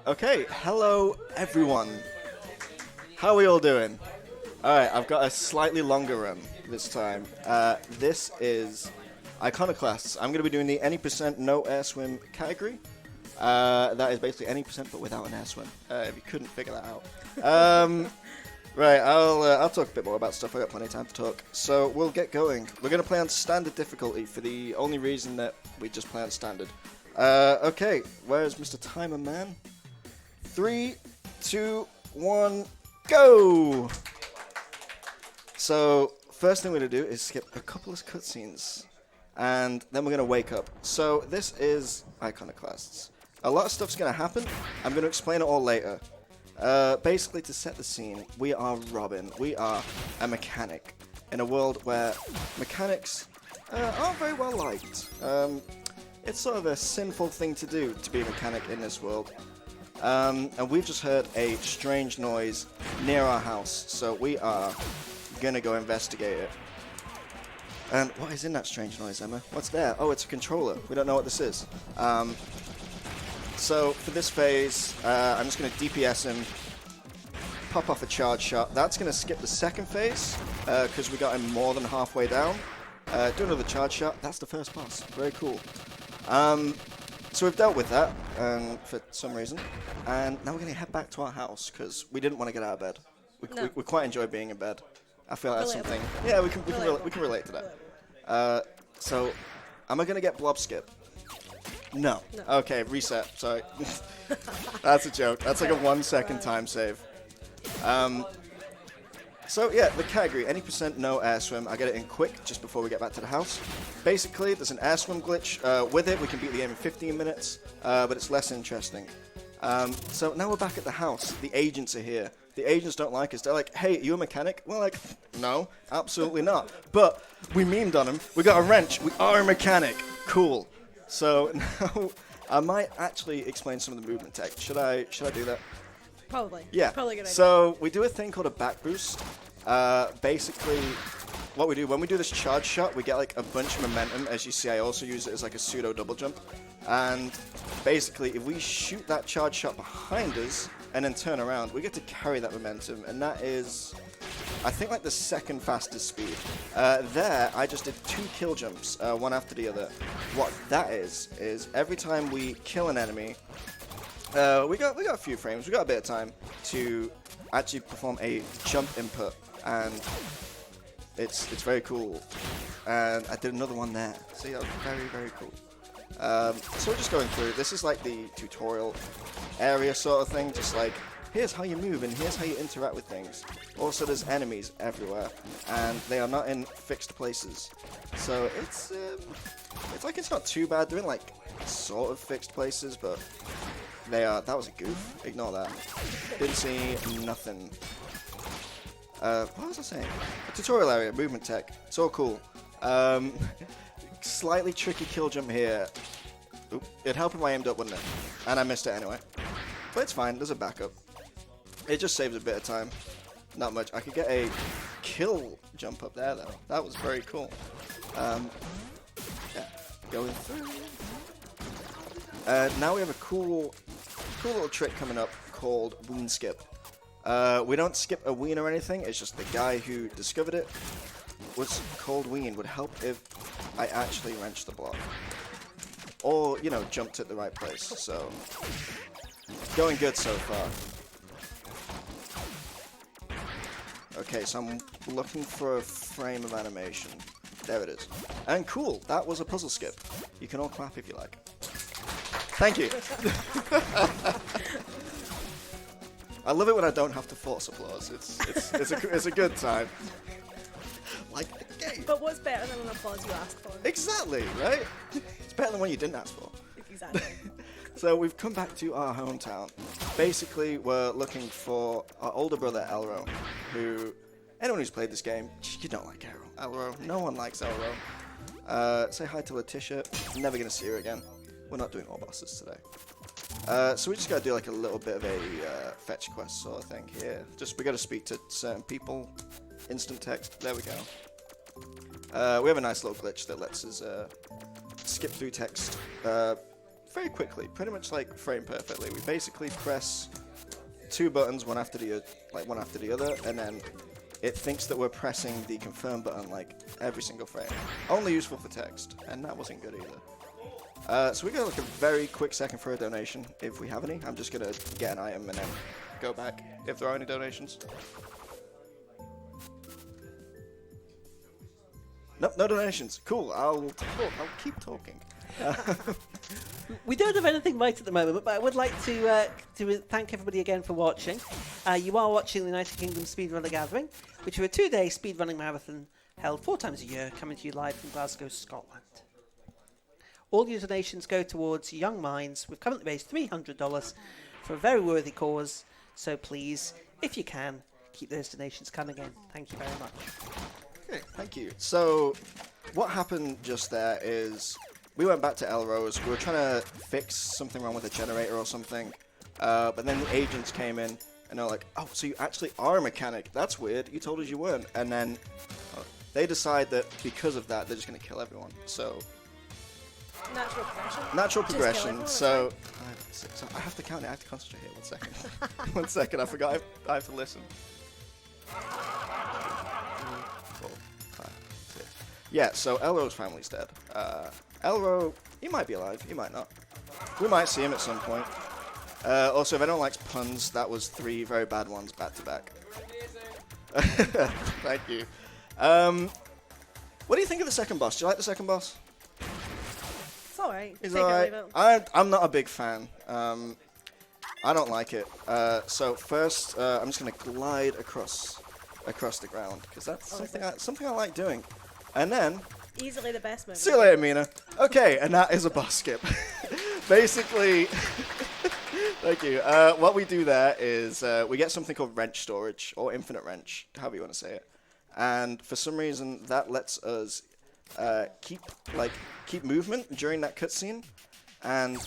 Okay, hello everyone. How are we all doing? Alright, I've got a slightly longer run this time. This is Iconoclasts. I'm going to be doing the any percent no airswim category. That is basically any percent but without an airswim, if you couldn't figure that out. Right, I'll talk a bit more about stuff. I got plenty of time to talk. So we'll get going. We're going to play on standard difficulty for the only reason that we just play on standard. Okay, where's Mr. Timer Man? 3, 2, 1, go! So, first thing we're going to do is skip a couple of cutscenes, and then we're going to wake up. So, this is Iconoclasts. A lot of stuff's going to happen. I'm going to explain it all later. Basically, to set the scene, we are Robin. We are a mechanic in a world where mechanics aren't very well liked. It's sort of a sinful thing to do to be a mechanic in this world. And we've just heard a strange noise near our house, so we are gonna go investigate it. And what is in that strange noise, Emma? What's there? Oh, it's a controller. We don't know what this is. So for this phase, I'm just gonna DPS him, pop off a charge shot. That's gonna skip the second phase, because we got him more than halfway down. Do another charge shot. That's the first boss. Very cool. So we've dealt with that for some reason, and now we're going to head back to our house because we didn't want to get out of bed. We quite enjoy being in bed. I feel like that's something. Yeah, we can relate to that. So, am I going to get blob skip? No. Okay, reset. Sorry. That's a joke. That's like a 1 second time save. So yeah, the category, any percent no airswim. I get it in quick just before we get back to the house. Basically, there's an airswim glitch. With it, we can beat the game in 15 minutes, but it's less interesting. So now we're back at the house. The agents are here. The agents don't like us. They're like, hey, are you a mechanic? We're like, no, absolutely not. But we memed on them. We got a wrench. We are a mechanic. Cool. So now I might actually explain some of the movement tech. Should I do that? Probably. Yeah. Probably a good idea. So we do a thing called a back boost. Basically, what we do when we do this charge shot, we get like a bunch of momentum. As you see, I also use it as like a pseudo double jump. And basically, if we shoot that charge shot behind us and then turn around, we get to carry that momentum, and that is, I think, like the second fastest speed. There, I just did 2 kill jumps, one after the other. What that is every time we kill an enemy. We got a few frames. We got a bit of time to actually perform a jump input, and it's very cool. And I did another one there. So yeah, very, very cool. So we're just going through. This is like the tutorial area sort of thing. Just like, here's how you move and here's how you interact with things. Also, there's enemies everywhere, and they are not in fixed places. So it's like it's not too bad. They're in like sort of fixed places, but they are. That was a goof. Ignore that. Didn't see nothing. What was I saying? A tutorial area, movement tech. It's all cool. Slightly tricky kill jump here. Oop. It'd help if I aimed up, wouldn't it? And I missed it anyway. But it's fine. There's a backup. It just saves a bit of time. Not much. I could get a kill jump up there though. That was very cool. Yeah. Going through. Now we have a cool little trick coming up called Ween Skip. We don't skip a ween or anything, it's just the guy who discovered it was called Ween would help if I actually wrenched the block. Or, you know, jumped at the right place, so going good so far. Okay, so I'm looking for a frame of animation. There it is. And cool, that was a puzzle skip. You can all clap if you like. Thank you. I love it when I don't have to force applause. It's a good time. Like the game. But what's better than an applause you asked for? Exactly, right? It's better than one you didn't ask for. Exactly. So we've come back to our hometown. Basically, we're looking for our older brother Elro, who anyone who's played this game, you don't like Elro. No one likes Elro. Say hi to Letitia. Never gonna see her again. We're not doing all bosses today. So we just gotta do like a little bit of a fetch quest sort of thing here. We gotta speak to certain people. Instant text. There we go. We have a nice little glitch that lets us skip through text very quickly, pretty much like frame perfectly. We basically press 2 buttons, one after the other, and then it thinks that we're pressing the confirm button like every single frame. Only useful for text, and that wasn't good either. So we got like a very quick second for a donation, if we have any. I'm just gonna get an item and then go back if there are any donations. Nope, no donations. Cool. I'll keep talking. We don't have anything right at the moment, but I would like to thank everybody again for watching. You are watching the United Kingdom Speedrunner Gathering, which is a 2-day speedrunning marathon held 4 times a year, coming to you live from Glasgow, Scotland. All your donations go towards young minds. We've currently raised $300 for a very worthy cause, so please, if you can, keep those donations coming in. Thank you very much. Okay, thank you. So, what happened just there is we went back to Elrose. We were trying to fix something wrong with the generator or something, but then the agents came in and they're like, "Oh, so you actually are a mechanic? That's weird. You told us you weren't." And then they decide that because of that, they're just going to kill everyone. So Natural progression. natural Just kill progression. everyone, So I have to count it. I have to concentrate here. 1 second. 1 second. I forgot. I have to listen. 3, 4, 5, 6. Yeah, so Elro's family's dead. Elro, he might be alive, he might not. We might see him at some point. Also, if anyone likes puns, that was 3 very bad ones back to back. Thank you. What do you think of the second boss? Do you like the second boss? It's alright. He's Take it or alright. leave it. I'm not a big fan. I don't like it. So first, I'm just gonna glide across the ground because that's something I like doing. And then Easily the best move. see you later, Mina. Okay, and that is a boss skip. Basically, thank you. What we do there is we get something called wrench storage or infinite wrench, however you want to say it. And for some reason, that lets us keep movement during that cutscene. And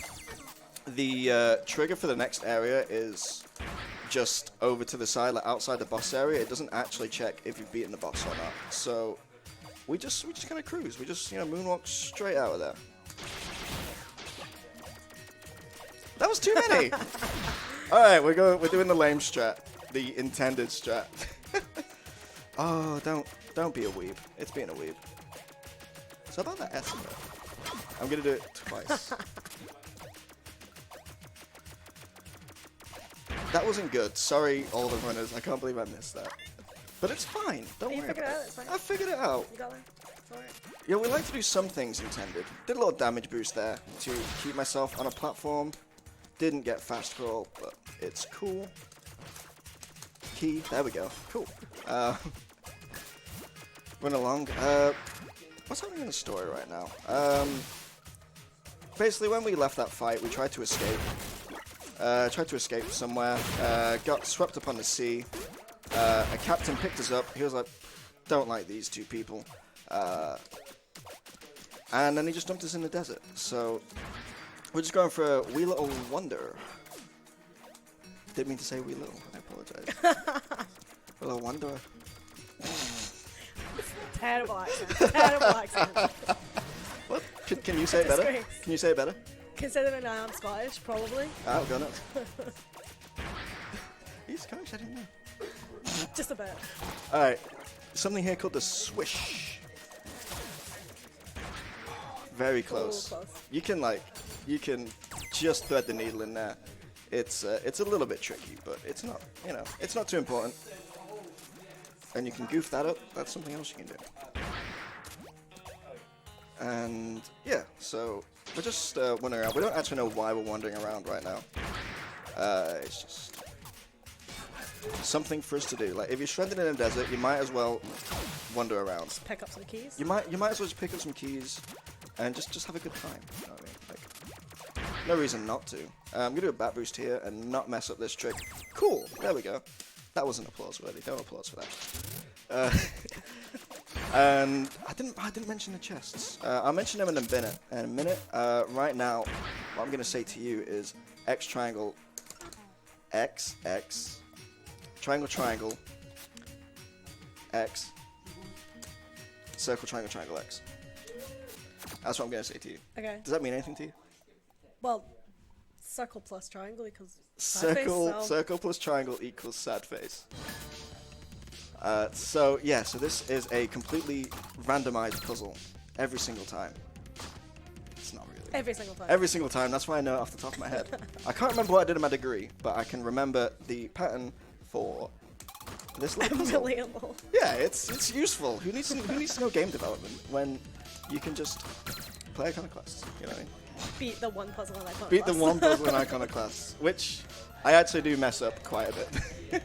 the trigger for the next area is just over to the side, like outside the boss area. It doesn't actually check if you've beaten the boss or not. So we just kind of cruise. We just moonwalk straight out of there. That was too many. All right, we're doing the lame strat, the intended strat. Oh, don't be a weeb. It's being a weeb. So about that estimate, I'm gonna do it twice. That wasn't good. Sorry, all the runners. I can't believe I missed that. But it's fine. Don't You worry figured it about out, it. it's fine. I figured it out. You got there. It's alright. Yeah, we like to do some things intended. Did a little damage boost there to keep myself on a platform. Didn't get fast crawl, but it's cool. Key. There we go. Cool. Run along. What's happening in the story right now? Basically, when we left that fight, we tried to escape. Tried to escape somewhere. Got swept up on the sea. A captain picked us up. He was like, "Don't like these 2 people." And then he just dumped us in the desert. So we're just going for a wee little wander. Didn't mean to say wee little. I apologize. A little wander. Terrible accent. Terrible accent. What? Can you say it better? Disgrace. Can you say it better? Considering I am Scottish, probably. Oh, go nuts. He's Scottish, I didn't know. Just a bit. Alright, something here called the swish. Very close. Ooh, close. You can just thread the needle in there. It's a little bit tricky, but it's not, it's not too important. And you can goof that up. That's something else you can do. And yeah, so we're just wandering around. We don't actually know why we're wandering around right now. It's just something for us to do. Like, if you're stranded in a desert, you might as well wander around. Just pick up some keys. You might as well just pick up some keys and just have a good time. You know what I mean? Like, no reason not to. I'm gonna do a bat boost here and not mess up this trick. Cool. There we go. That wasn't applause worthy. No applause for that. And I didn't mention the chests. I'll mention them in a minute. Right now, what I'm gonna say to you is X triangle, X X, triangle triangle, X, circle triangle triangle X. That's what I'm gonna say to you. Okay. Does that mean anything to you? Well, circle plus triangle equals sad face, Circle, so- circle plus triangle equals sad face. So yeah, so this is a completely randomized puzzle every single time. It's not really. Every single time. Every single time. That's why I know it off the top of my head. I can't remember what I did in my degree, but I can remember the pattern for this little puzzle. Relatable. Yeah, it's useful. Who needs to know game development when you can just play Iconoclasts? You know what I mean? Beat the one puzzle in Iconoclasts. Beat the one puzzle in Iconoclasts, which I actually do mess up quite a bit.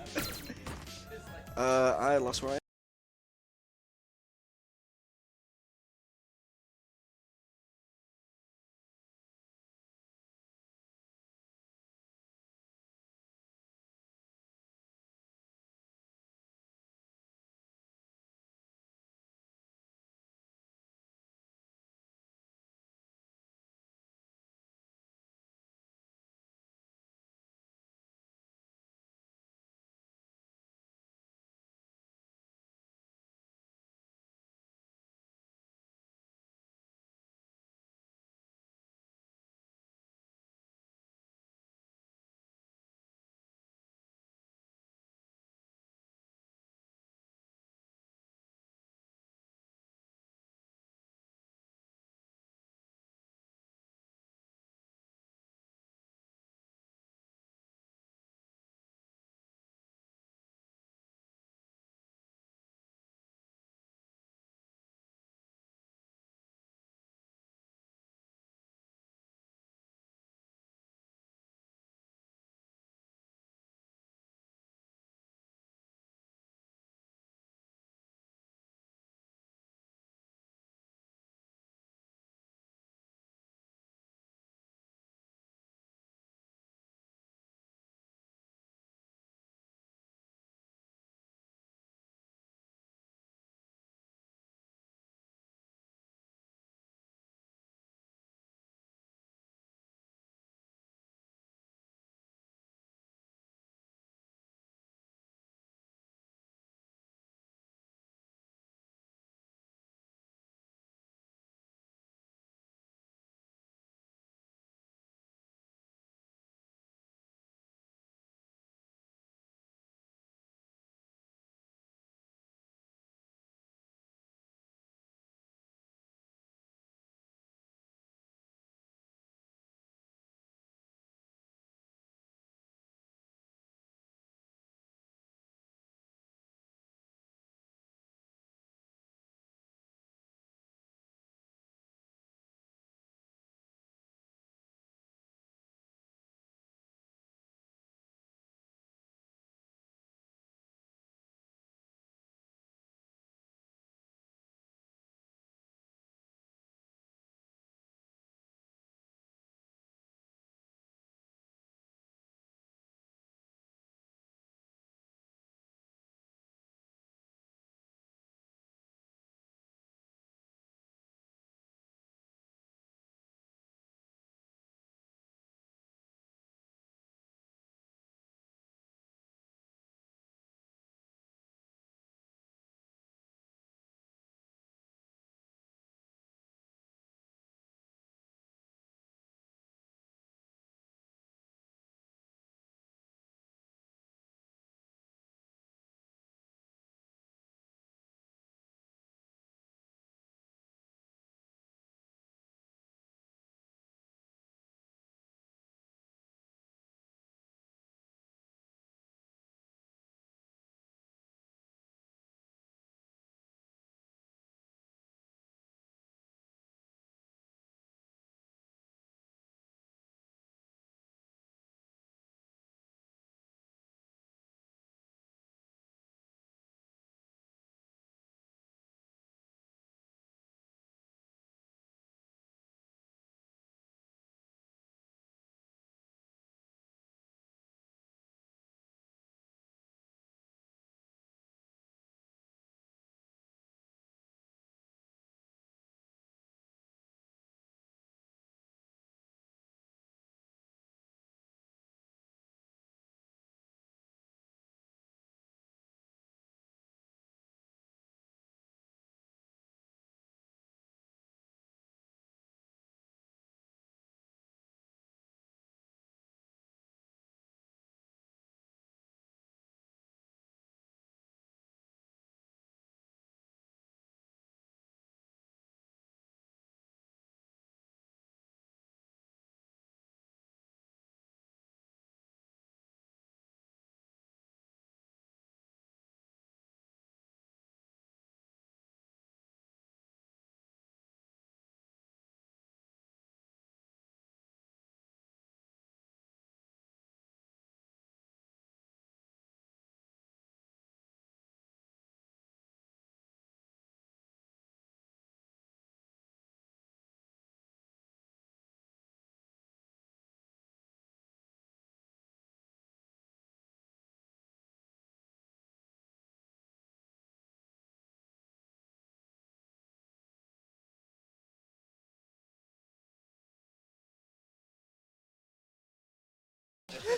I lost where I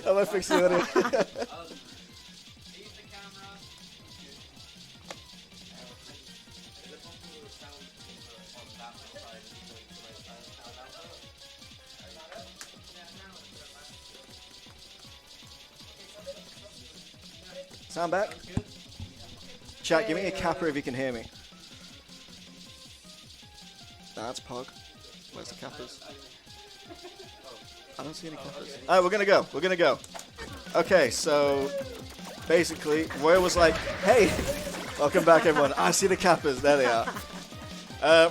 Am I fixing the audio? Sound back? Chat, give me a kappa if you can hear me. That's Pog. Where's the kappas? I don't see any kappas. Alright, we're gonna go. We're gonna go. Okay, so basically, Roy was like, hey, welcome back everyone. I see the kappas. There they are.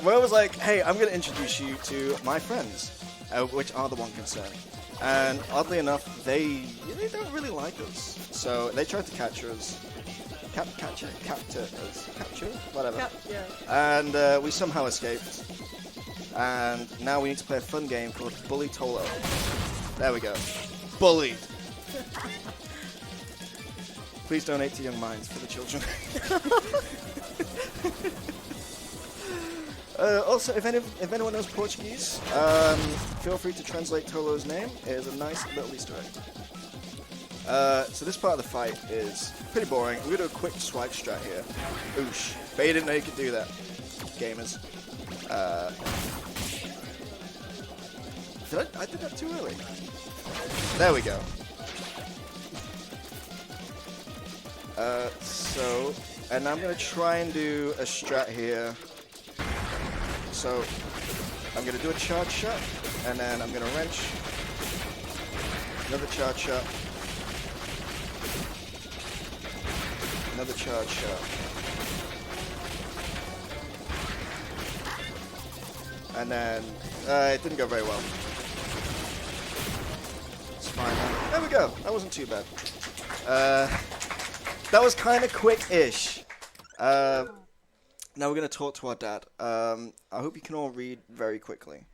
Roy was like, hey, I'm gonna introduce you to my friends, which are the One Concern. And oddly enough, they don't really like us. So they tried to capture us. Capture us? Whatever. Yeah. And we somehow escaped. And now we need to play a fun game called Bully Tolo. There we go. Bullied. Please donate to Young Minds for the children. Also, if anyone knows Portuguese, feel free to translate Tolo's name. It is a nice little Easter egg. So this part of the fight is pretty boring. We're going to do a quick swipe strat here. Oosh. But you didn't know you could do that, gamers. I did that too early. There we go. And I'm going to try and do a strat here. So I'm going to do a charge shot, and then I'm going to wrench. Another charge shot. Another charge shot. And then it didn't go very well. It's fine. There we go. That wasn't too bad. That was kind of quick-ish. Now we're going to talk to our dad. I hope you can all read very quickly.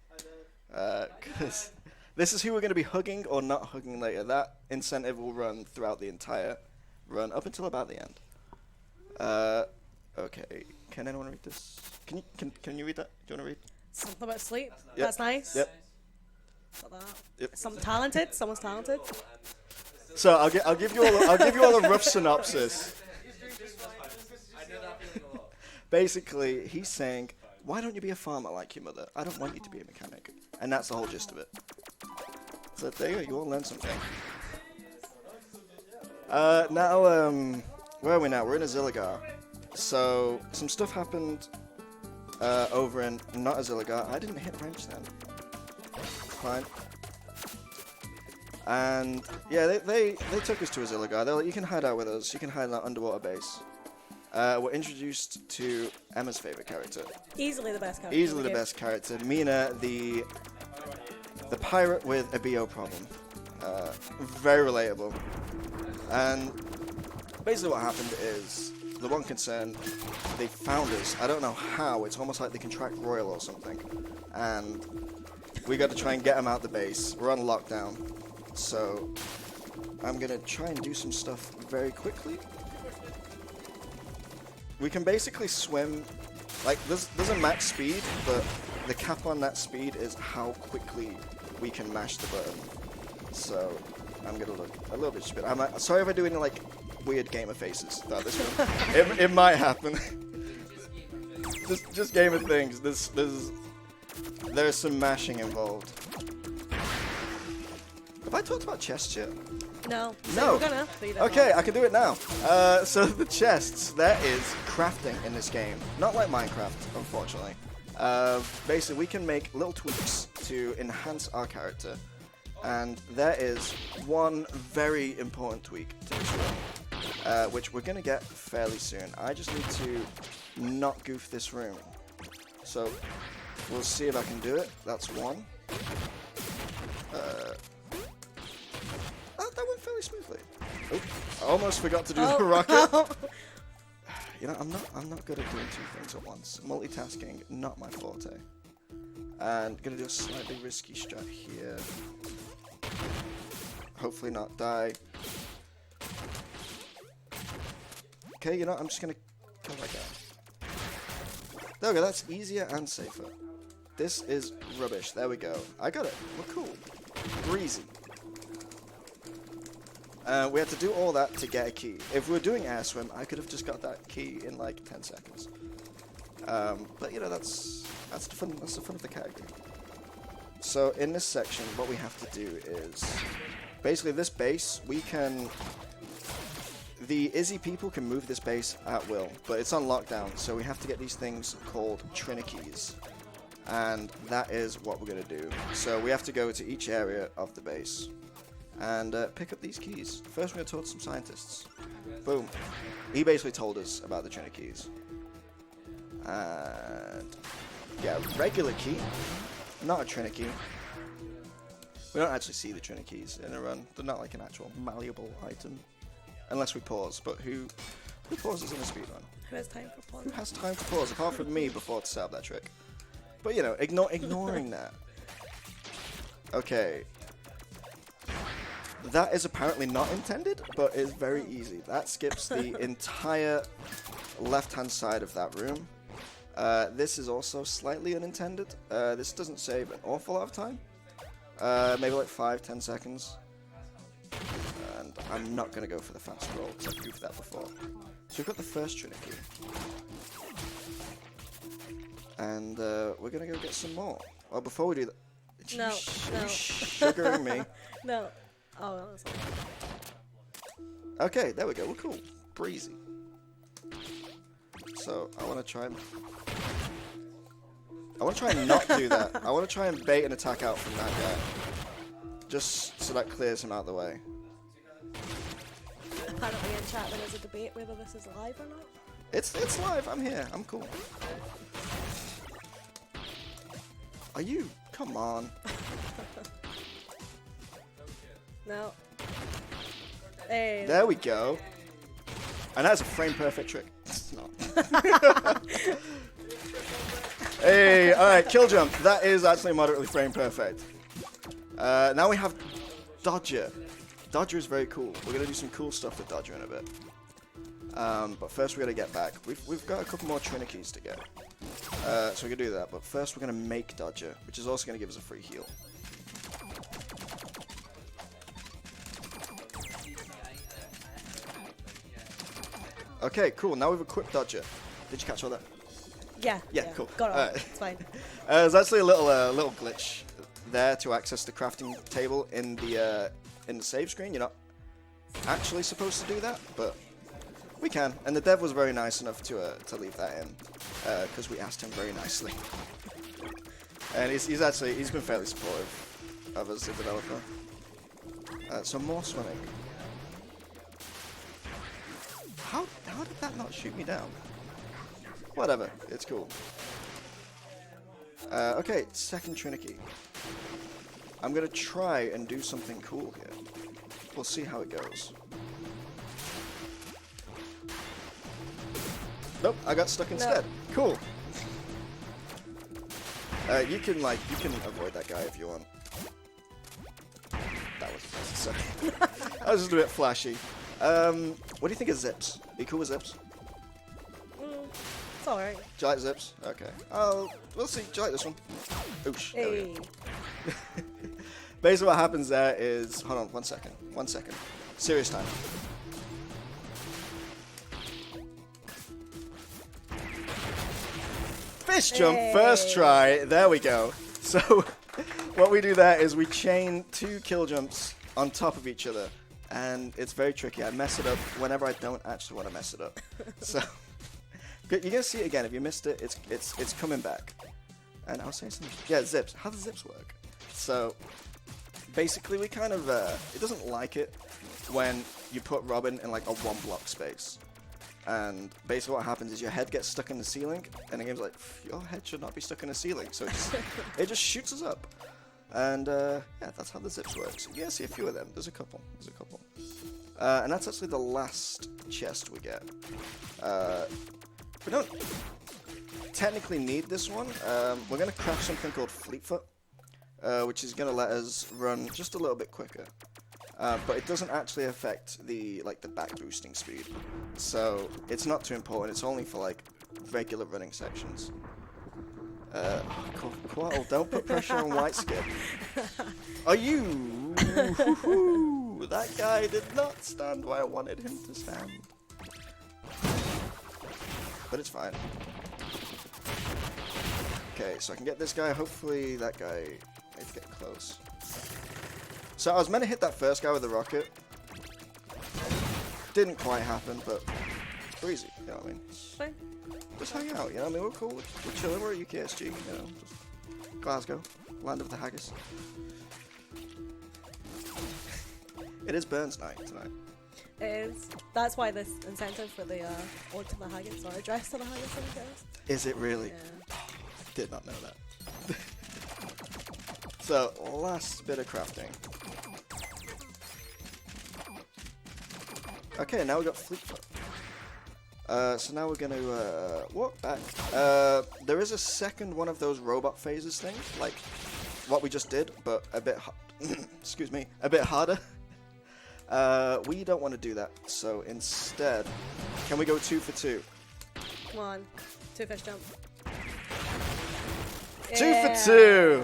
Because this is who we're going to be hugging or not hugging later. That incentive will run throughout the entire run, up until about the end. Okay. Can anyone read this? Can you read that? Do you want to read? Something about sleep. Yep. That's nice. Yep. Got that. Yep. Something talented. Someone's talented. So I'll give you all a rough synopsis. Basically, he's saying, why don't you be a farmer like your mother? I don't want you to be a mechanic. And that's the whole gist of it. So there you go, you all learned something. Now, where are we now? We're in Aziligar. So, some stuff happened over in not Aziligar. I didn't hit wrench then. Fine. And, yeah, they took us to Aziligar. They're like, you can hide out with us. You can hide in that underwater base. We're introduced to Emma's favorite character. Easily the best character. Easily the best character. Mina, the pirate with a BO problem. Very relatable. And basically what happened is, the One Concern, they found us. I don't know how. It's almost like they can track Royal or something. And we got to try and get them out the base. We're on lockdown. So I'm going to try and do some stuff very quickly. We can basically swim, like there's a max speed, but the cap on that speed is how quickly we can mash the button. So I'm gonna look a little bit stupid. Sorry if I do any like weird gamer faces throughout this one. It might happen. just gamer things. There's some mashing involved. Have I talked about chests yet? No. No. We're gonna, but you don't Okay, know. I can do it now. So the chests, there is crafting in this game. Not like Minecraft, unfortunately. Basically, we can make little tweaks to enhance our character. And there is one very important tweak to this room, which we're going to get fairly soon. I just need to not goof this room. So we'll see if I can do it. That's one. That went fairly smoothly. Oh, I almost forgot to do the rocket. You know, I'm not good at doing two things at once. Multitasking, not my forte. And gonna do a slightly risky strat here. Hopefully not die. Okay, you know, I'm just gonna come back down. There we go, that's easier and safer. This is rubbish. There we go. I got it. We're cool. Breezy. We had to do all that to get a key. If we were doing Airswim, I could have just got that key in like 10 seconds. But you know, that's the fun. That's the fun of the category. So in this section, what we have to do is basically this base. The Izzy people can move this base at will, but it's on lockdown. So we have to get these things called Trinities, and that is what we're gonna do. So we have to go to each area of the base and pick up these keys. First, we're gonna talk to some scientists. Boom. He basically told us about the Trinities. And yeah, regular key, not a Trinikey. We don't actually see the Trinities in a run. They're not like an actual malleable item, unless we pause. But who pauses in a speedrun? Who has time for pause? Who has time to pause apart from me before to set up that trick? But you know, ignoring that. Okay. That is apparently not intended, but it's very easy. That skips the entire left-hand side of that room. This is also slightly unintended. This doesn't save an awful lot of time. Maybe like 5-10 seconds. And I'm not going to go for the fast roll because I've goofed that before. So we've got the first Trinity. And we're going to go get some more. Well, before we do that... No, no. Sugaring me. No. Oh, that was Okay, there we go. We're cool. Breezy. So I want to try and not do that. I want to try and bait an attack out from that guy, just so that clears him out of the way. apparently in chat there is a debate whether this is live or not. It's live. I'm here. I'm cool. Are you? Come on. No. Hey. There we go. And that's a frame perfect trick. It's not. Hey, alright, kill jump. That is actually moderately frame perfect. Now we have Dodger. Dodger is very cool. We're going to do some cool stuff with Dodger in a bit. But first we got to get back. We've got a couple more Trinities to get. So we can do that. But first we're going to make Dodger, which is also going to give us a free heal. Okay, cool. Now we've equipped Dodger. Did you catch all that? Yeah. Yeah, cool. Got it. Alright. It's fine. There's actually a little glitch there to access the crafting table in the save screen. You're not actually supposed to do that, but we can. And the dev was very nice enough to leave that in because we asked him very nicely. And he's been fairly supportive of us, the developer. So more swimming. How did that not shoot me down? Whatever, it's cool. Okay, second Trinity. I'm gonna try and do something cool here. We'll see how it goes. Nope, I got stuck instead. Cool. You can avoid that guy if you want. That was necessary. That was just a bit flashy. What do you think of zips? Are you cool with zips? It's alright. Do you like zips? Okay. Oh, we'll see. Do you like this one? Oosh. There we Hey. go. Basically what happens there is... Hold on, 1 second. 1 second. Serious time. Fish jump, first try. There we go. So, what we do there is we chain 2 kill jumps on top of each other. And it's very tricky. I mess it up whenever I don't actually want to mess it up. So... You're gonna see it again. If you missed it, it's coming back. And I'll say something. Yeah, zips. How does zips work? So basically, we kind of it doesn't like it when you put Robin in like a 1 block space. And basically, what happens is your head gets stuck in the ceiling, and the game's like, your head should not be stuck in the ceiling. So it just shoots us up. And yeah, that's how the zips work. So you see a few of them. There's a couple. And that's actually the last chest we get. We don't technically need this one. We're going to craft something called Fleetfoot, which is going to let us run just a little bit quicker. But it doesn't actually affect the back boosting speed. So it's not too important. It's only for like regular running sections. Quaddle, don't put pressure on White Skip. Are you? Ooh, that guy did not stand where I wanted him to stand. But it's fine. Okay, so I can get this guy. Hopefully that guy needs to get close. So I was meant to hit that first guy with the rocket. Didn't quite happen, but breezy, you know what I mean? Fine. Just hang out, you know what I mean? We're cool, we're chilling, we're at UKSG, you know, just Glasgow, land of the haggis. It is Burns night tonight. It is. That's why this incentive for the ode to the haggis or address to the haggis thing goes. Is it really? Yeah. Did not know that. So, last bit of crafting. Okay, now we got fleet foot. So now we're going to walk back. There is a second one of those robot phases thing, like what we just did, but a bit, excuse me, a bit harder. We don't want to do that, so instead, can we go 2 for 2? Come on. 2 fish jump. 2 for 2!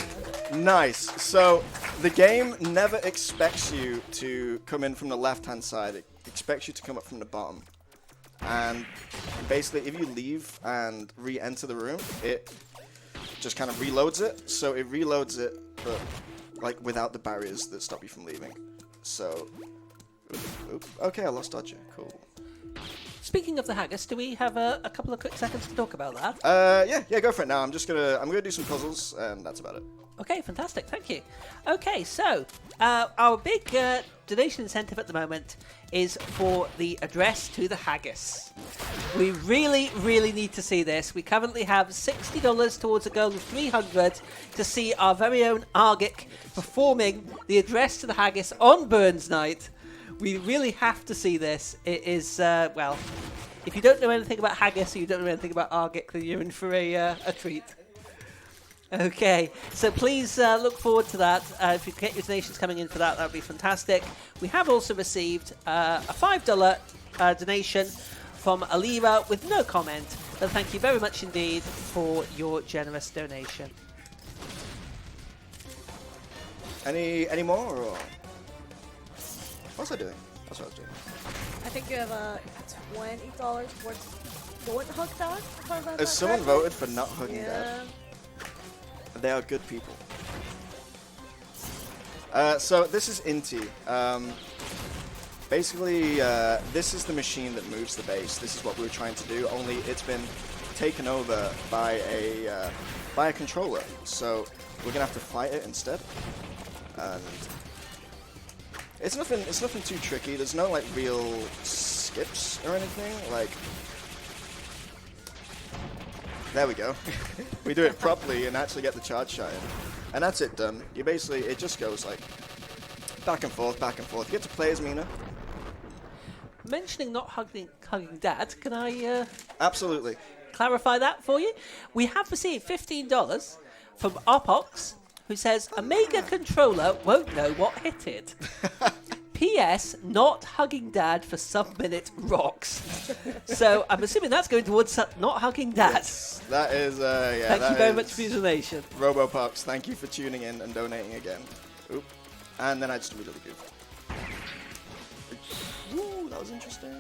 Nice. So the game never expects you to come in from the left-hand side. It expects you to come up from the bottom. And basically, if you leave and re-enter the room, it just kind of reloads it. So it reloads it, but like without the barriers that stop you from leaving. So, okay, I lost Dodger. Cool. Speaking of the haggis, do we have a couple of quick seconds to talk about that? Yeah, go for it now. I'm gonna do some puzzles, and that's about it. Okay, fantastic. Thank you. Okay, so our big donation incentive at the moment is for the address to the haggis. We really, really need to see this. We currently have $60 towards a goal of $300 to see our very own Argic performing the address to the haggis on Burns Night. We really have to see this. It is, well, if you don't know anything about haggis or you don't know anything about Argic, then you're in for a treat. Okay, so please look forward to that. If you can get your donations coming in for that, that would be fantastic. We have also received a $5 donation from Alira with no comment, but thank you very much indeed for your generous donation. Any more? Or? What was I doing? That's what I was doing. I think you have $20 towards Don't Hug Dad. Has someone voted for not hugging Yeah. Dad? They are good people. So this is Inti. Basically, this is the machine that moves the base. This is what we were trying to do, only it's been taken over by a controller. So we're gonna have to fight it instead. And it's nothing too tricky. There's no like real skips or anything. Like, there we go. We do it properly and actually get the charge shot in, and that's it done. You basically, it just goes like back and forth, back and forth. You get to play as Mina. Mentioning not hugging Dad, can I Absolutely. clarify that for you? We have received $15 from Opox, who says a Mega controller won't know what hit it. P.S. Not hugging Dad for sub-minute rocks. So I'm assuming that's going towards not hugging Dad. Yes, that is, yeah. Thank you very much for your donation. Robopops, thank you for tuning in and donating again. Oop. And then I just immediately goofed. Ooh, that was interesting.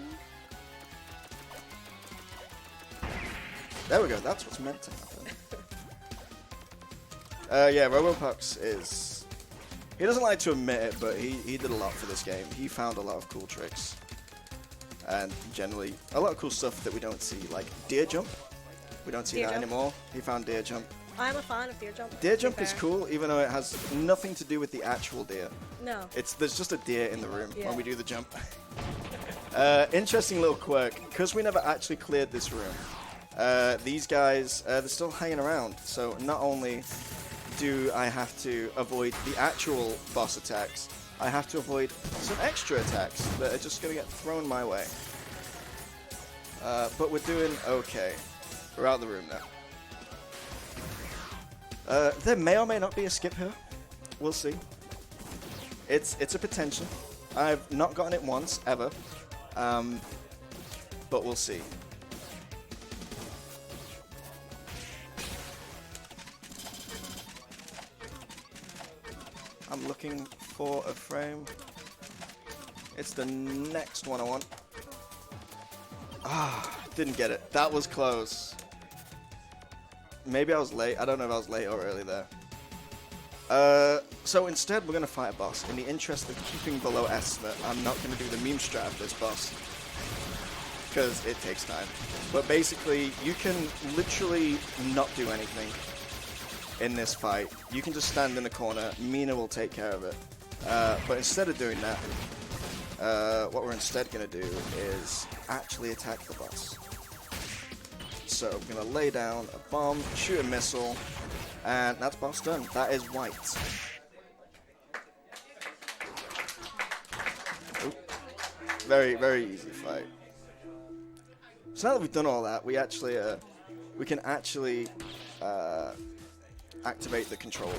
There we go, that's what's meant to happen. Yeah, Robopops is... He doesn't like to admit it, but he did a lot for this game. He found a lot of cool tricks. And generally, a lot of cool stuff that we don't see, like Deer Jump. We don't see Deer that jump. anymore. He found Deer Jump. I'm a fan of Deer Jump. Deer to be Jump is fair. cool, even though it has nothing to do with the actual deer. No. There's just a deer in the room Yeah. when we do the jump. Interesting little quirk, because we never actually cleared this room. These guys, they're still hanging around. So not only do I have to avoid the actual boss attacks, I have to avoid some extra attacks that are just going to get thrown my way. But we're doing okay. We're out of the room now. There may or may not be a skip here. We'll see. It's a potential. I've not gotten it once, ever. But we'll see. I'm looking for a frame. It's the next one I want. Ah, didn't get it. That was close. Maybe I was late. I don't know if I was late or early there. So instead, we're going to fight a boss. In the interest of keeping below estimate, I'm not going to do the meme strat of this boss, because it takes time. But basically, you can literally not do anything in this fight. You can just stand in the corner. Mina will take care of it. But instead of doing that, what we're instead going to do is actually attack the boss. So I'm going to lay down a bomb, shoot a missile, and that's boss done. That is white. Oop. Very, very easy fight. So now that we've done all that, we actually we can actually activate the controller.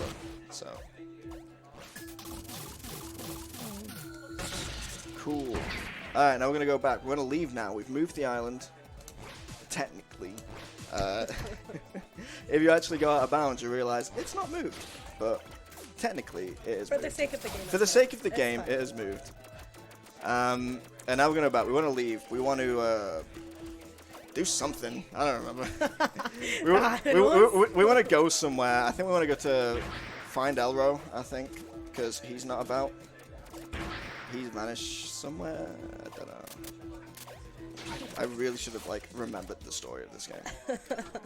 So cool. All right, now we're gonna go back. We're gonna leave now. We've moved the island. Technically, if you actually go out of bounds, you realize it's not moved. But technically, it is. For moved. the sake of the game. For the sake of the It's game, fine. it has moved. And now we're going to back. We want to leave. We want to do something. I don't remember. we want to go somewhere. I think we want to go to find Elro, I think, because he's not about. He's vanished somewhere. I don't know. I really should have remembered the story of this game.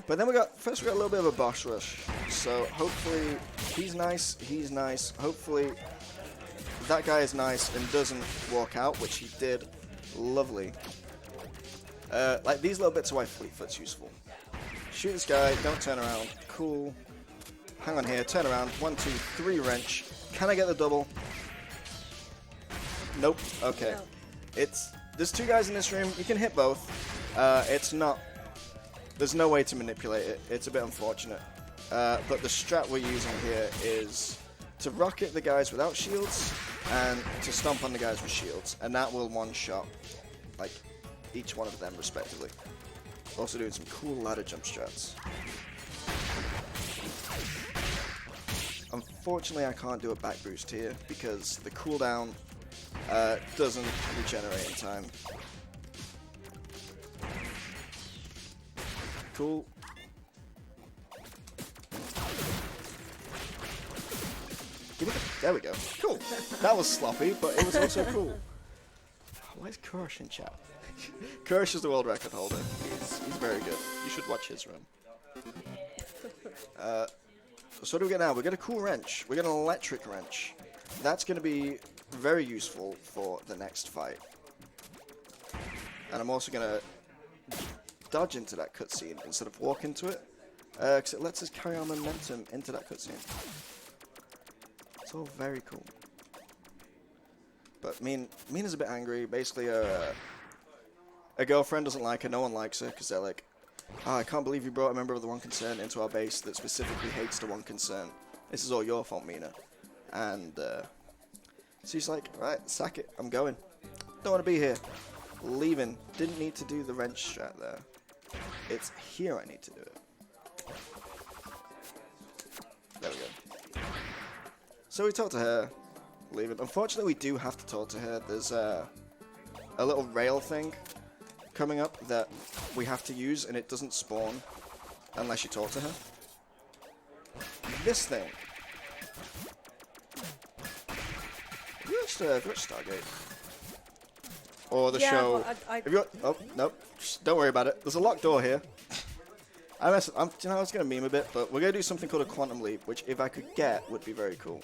But then we got a little bit of a boss rush. So hopefully he's nice. He's nice. Hopefully that guy is nice and doesn't walk out, which he did. Lovely. Like these little bits of why Fleet Foot's useful. Shoot this guy. Don't turn around. Cool. Hang on here. Turn around. 1, 2, 3 wrench. Can I get the double? Nope. Okay. No. There's 2 guys in this room. You can hit both. It's not. There's no way to manipulate it. It's a bit unfortunate. But the strat we're using here is to rocket the guys without shields and to stomp on the guys with shields, and that will one-shot each one of them respectively. Also doing some cool ladder jump strats. Unfortunately, I can't do a back boost here because the cooldown doesn't regenerate in time. Cool. There we go. Cool. That was sloppy, but it was also cool. Where's Kursh in chat? Kursh is the world record holder. He's very good. You should watch his run. So what do we get now? We get a cool wrench. We get an electric wrench. That's going to be very useful for the next fight. And I'm also going to dodge into that cutscene instead of walk into it, because it lets us carry our momentum into that cutscene. It's all very cool. But Mina's a bit angry. Basically, a girlfriend doesn't like her. No one likes her because they're like, oh, I can't believe you brought a member of the One Concern into our base that specifically hates the One Concern. This is all your fault, Mina. And she's like, right, sack it. I'm going. Don't want to be here. Leaving. Didn't need to do the wrench strat there. It's here I need to do it. There we go. So we talk to her. Leaving. Unfortunately, we do have to talk to her. There's a little rail thing coming up that we have to use, and it doesn't spawn unless you talk to her. This thing. Have you watched Stargate? Or the show? Oh, nope. Don't worry about it. There's a locked door here. I was going to meme a bit, but we're going to do something called a quantum leap, which if I could get, would be very cool.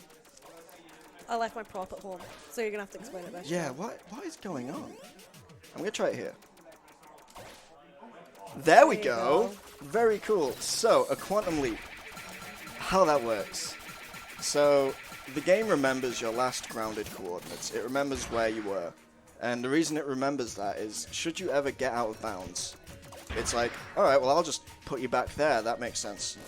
I left my prop at home, so you're gonna have to explain it best. Yeah, what is going on? I'm gonna try it here. There we go. Very cool. So, a quantum leap. How that works. So, the game remembers your last grounded coordinates. It remembers where you were. And the reason it remembers that is, should you ever get out of bounds, it's like, alright, well, I'll just put you back there. That makes sense.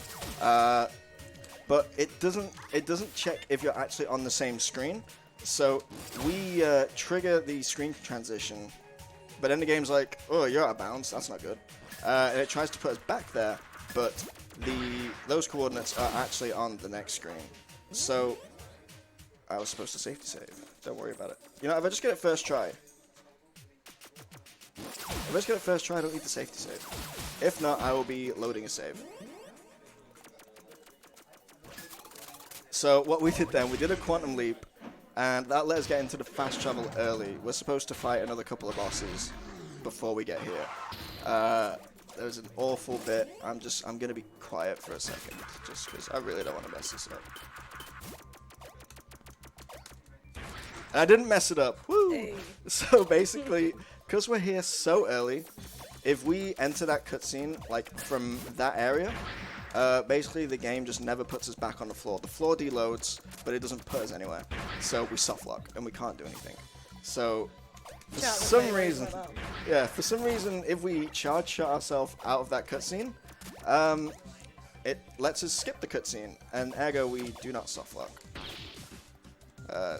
But it doesn't check if you're actually on the same screen. So we trigger the screen transition, but then the game's like, oh, you're out of bounds. That's not good. And it tries to put us back there, but those coordinates are actually on the next screen. So I was supposed to safety save. Don't worry about it. You know, if I just get it first try. If I just get it first try, I don't need the safety save. If not, I will be loading a save. So what we did then, we did a quantum leap, and that let us get into the fast travel early. We're supposed to fight another couple of bosses before we get here. There's an awful bit. I'm gonna be quiet for a second, just because I really don't want to mess this up. And I didn't mess it up. Woo! Hey. So basically, because we're here so early, if we enter that cutscene like from that area, basically the game just never puts us back on the floor. The floor deloads, but it doesn't put us anywhere. So we soft lock and we can't do anything. So for some reason, for some reason, if we charge shot ourselves out of that cutscene, it lets us skip the cutscene, and ergo we do not soft lock.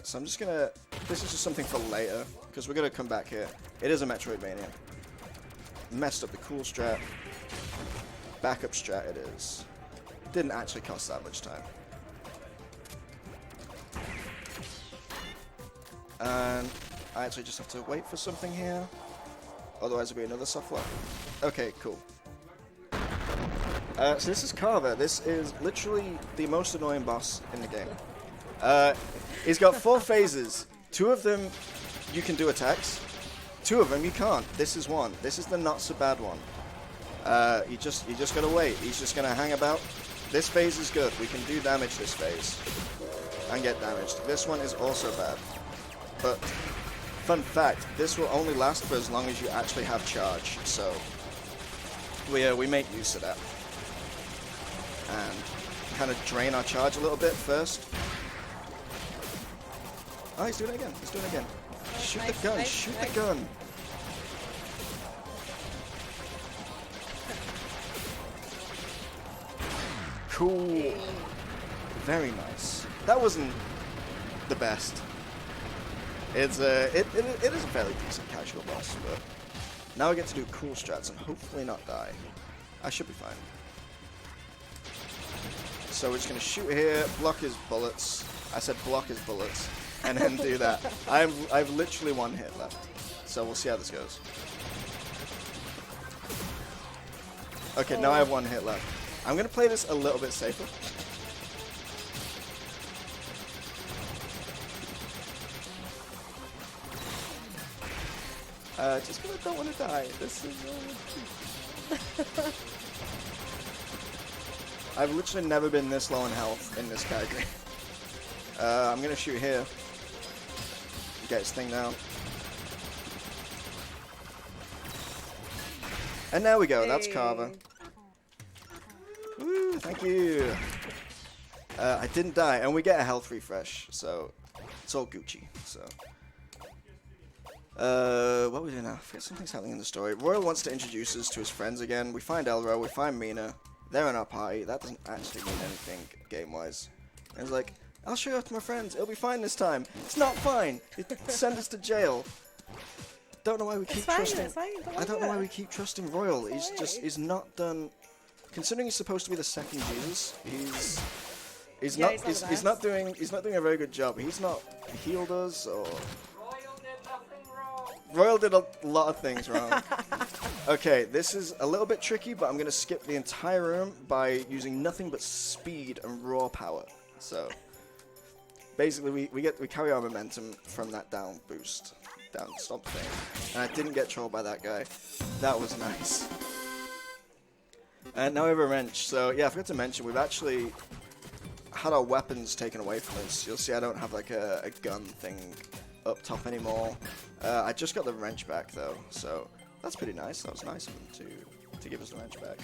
So I'm just gonna. This is just something for later, because we're gonna come back here. It is a Metroidvania. Messed up the cool strat. Backup strat it is. Didn't actually cost that much time. And I actually just have to wait for something here. Otherwise it'll be another soft lock. Okay, cool. So this is Carver. This is literally the most annoying boss in the game. He's got 4 phases. 2 of them you can do attacks. 2 of them you can't. This is one. This is the not so bad one. You just gotta wait. He's just gonna hang about. This phase is good. We can do damage this phase and get damaged. This one is also bad. But fun fact, this will only last for as long as you actually have charge. So we make use of that and kind of drain our charge a little bit first. Oh, he's doing it again. He's doing it again. Shoot the gun. Shoot the gun. Cool. Very nice. That wasn't the best. It's it is a fairly decent casual boss, but now I get to do cool strats and hopefully not die. I should be fine. So we're just gonna shoot here, block his bullets. I said block his bullets, and then do that. I've literally 1 hit left, so we'll see how this goes. Okay, now I have 1 hit left. I'm gonna play this a little bit safer. Just because I don't want to die. This is. I've literally never been this low in health in this category. I'm gonna shoot here. Get his thing down. And there we go. That's Carver. Woo! Thank you. I didn't die, and we get a health refresh, so it's all Gucci. So. What are we doing now? I forget something's happening in the story. Royal wants to introduce us to his friends again. We find Elro, we find Mina. They're in our party. That doesn't actually mean anything game-wise. And it's like, I'll show you off to my friends. It'll be fine this time. It's not fine. It send us to jail. Don't know why we keep trusting. I don't know why we keep trusting Royal. He's not done. Considering he's supposed to be the second Jesus, he's not doing a very good job. He's not healed us or. Royal did a lot of things wrong. Okay, this is a little bit tricky, but I'm going to skip the entire room by using nothing but speed and raw power. So, basically, we carry our momentum from that down boost, down stomp thing. And I didn't get trolled by that guy. That was nice. And now we have a wrench. So, yeah, I forgot to mention, we've actually had our weapons taken away from us. You'll see I don't have, like, a gun thing up top anymore. I just got the wrench back though, so that's pretty nice. That was nice of them to give us the wrench back.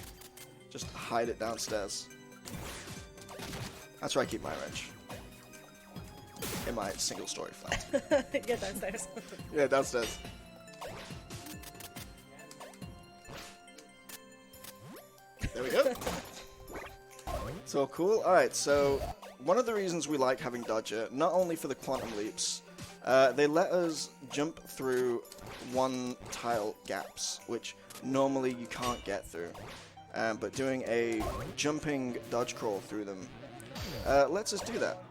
Just hide it downstairs. That's where I keep my wrench. In my single story flat. Yeah, downstairs. Yeah, downstairs. There we go. It's all cool. Alright, so one of the reasons we like having Dodger, not only for the quantum leaps, they let us jump through 1 tile gaps, which normally you can't get through. But doing a jumping dodge crawl through them lets us do that.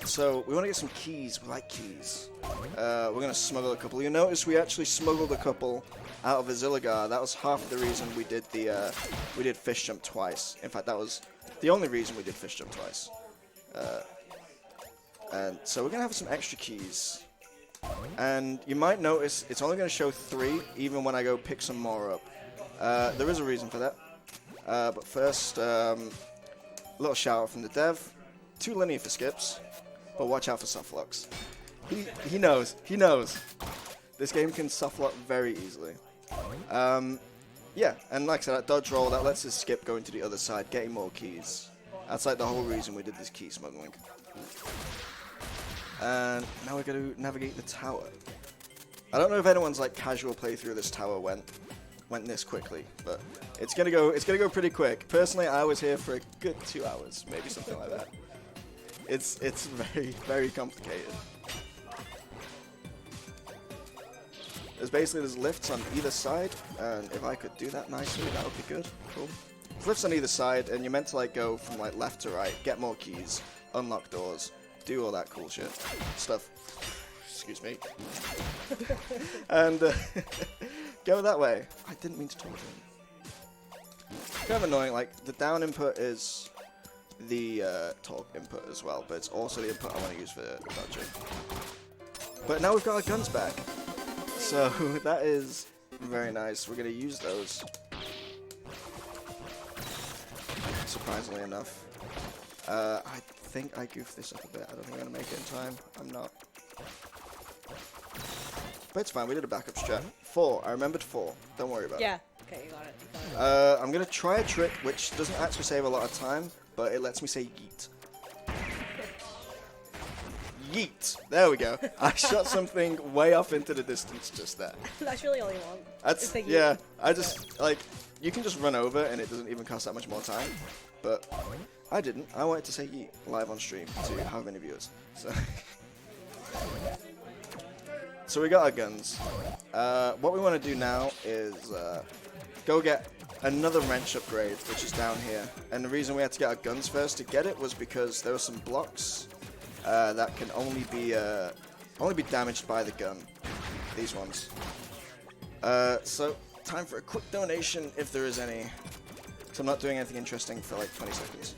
So we want to get some keys. We like keys. We're going to smuggle a couple. You notice we actually smuggled a couple out of Aziligar. That was half of the reason we did fish jump twice. In fact, that was the only reason we did fish jump twice. And so we're going to have some extra keys. And you might notice it's only going to show 3 even when I go pick some more up. There is a reason for that. But first, a little shout out from the dev. 2 linear for skips, but watch out for softblocks. He knows. He knows. This game can softlock very easily. Yeah, and like I said, that dodge roll, that lets us skip going to the other side, getting more keys. That's like the whole reason we did this key smuggling. And now we're going to navigate the tower. I don't know if anyone's like casual playthrough of this tower went this quickly, but it's gonna go pretty quick. Personally, I was here for a good 2 hours, maybe something like that. It's very, very complicated. There's lifts on either side, and if I could do that nicely, that would be good. Cool. There's lifts on either side, and you're meant to like go from like left to right, get more keys, unlock doors, do all that cool shit stuff. Excuse me. And go that way. I didn't mean to talk to him. Kind of annoying. Like the down input is the talk input as well, but it's also the input I want to use for dodging. But now we've got our guns back, so that is very nice. We're gonna use those. Surprisingly enough, I think I goofed this up a bit. I don't think I'm gonna make it in time. I'm not. But it's fine, we did a backup strat. 4, I remembered 4. Don't worry about it. Yeah, okay, you got it. I'm going to try a trick which doesn't actually save a lot of time, but it lets me say yeet. Yeet! There we go. I shot something way off into the distance just there. That's really all you want. That's, yeah, I just, like, you can just run over and it doesn't even cost that much more time. But I didn't. I wanted to say yeet live on stream to how many viewers. So we got our guns. What we want to do now is go get another wrench upgrade, which is down here. And the reason we had to get our guns first to get it was because there were some blocks that can only be damaged by the gun. These ones. So time for a quick donation, if there is any. So I'm not doing anything interesting for like 20 seconds.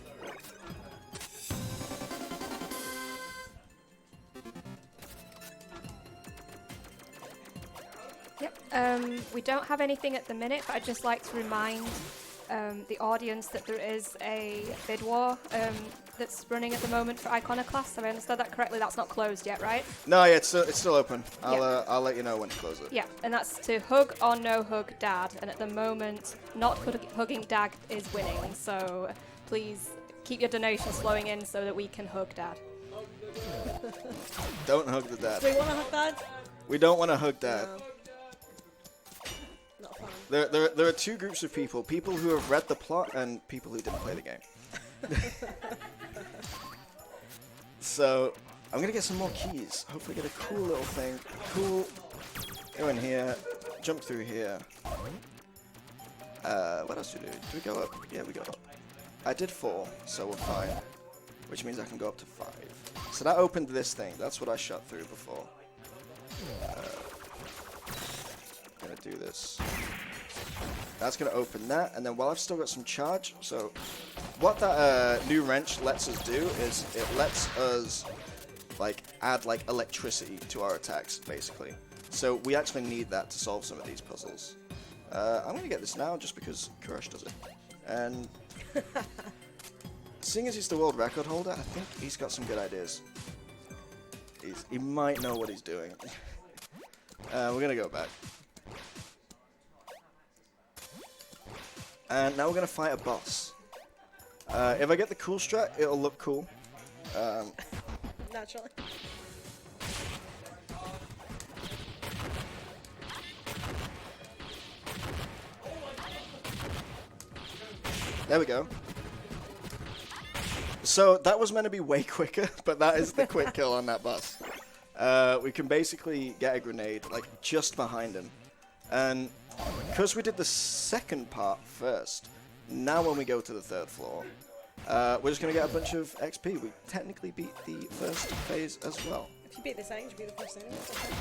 We don't have anything at the minute, but I'd just like to remind the audience that there is a bid war that's running at the moment for Iconoclasts. Have I understood that correctly? That's not closed yet, right? No, yeah, it's still open. I'll let you know when to close it. Yeah, and that's to hug or no hug Dad. And at the moment, not hugging Dad is winning. So please keep your donations flowing in so that we can hug Dad. Don't hug the dad. Do we want to hug Dad? We don't want to hug Dad. No. Not fun. There are 2 groups of people who have read the plot and people who didn't play the game. So I'm gonna get some more keys. Hopefully get a cool little thing. Cool. Go in here. Jump through here. What else do we do? Do we go up? Yeah, we go up. I did 4, so we're fine. Which means I can go up to 5. So that opened this thing. That's what I shot through before. Gonna do this. That's gonna open that, and then while I've still got some charge, so what that new wrench lets us do is it lets us like add like electricity to our attacks, basically. So we actually need that to solve some of these puzzles. I'm gonna get this now just because Kurosh does it, and seeing as he's the world record holder, I think he's got some good ideas. He might know what he's doing. We're gonna go back. And now we're going to fight a boss. If I get the cool strat, it'll look cool. Naturally. There we go. So that was meant to be way quicker, but that is the quick kill on that boss. We can basically get a grenade like just behind him. And because we did the second part first, now when we go to the 3rd floor, we're just going to get a bunch of XP. We technically beat the first phase as well. If you beat the second, you beat the first anyway. So it's fine.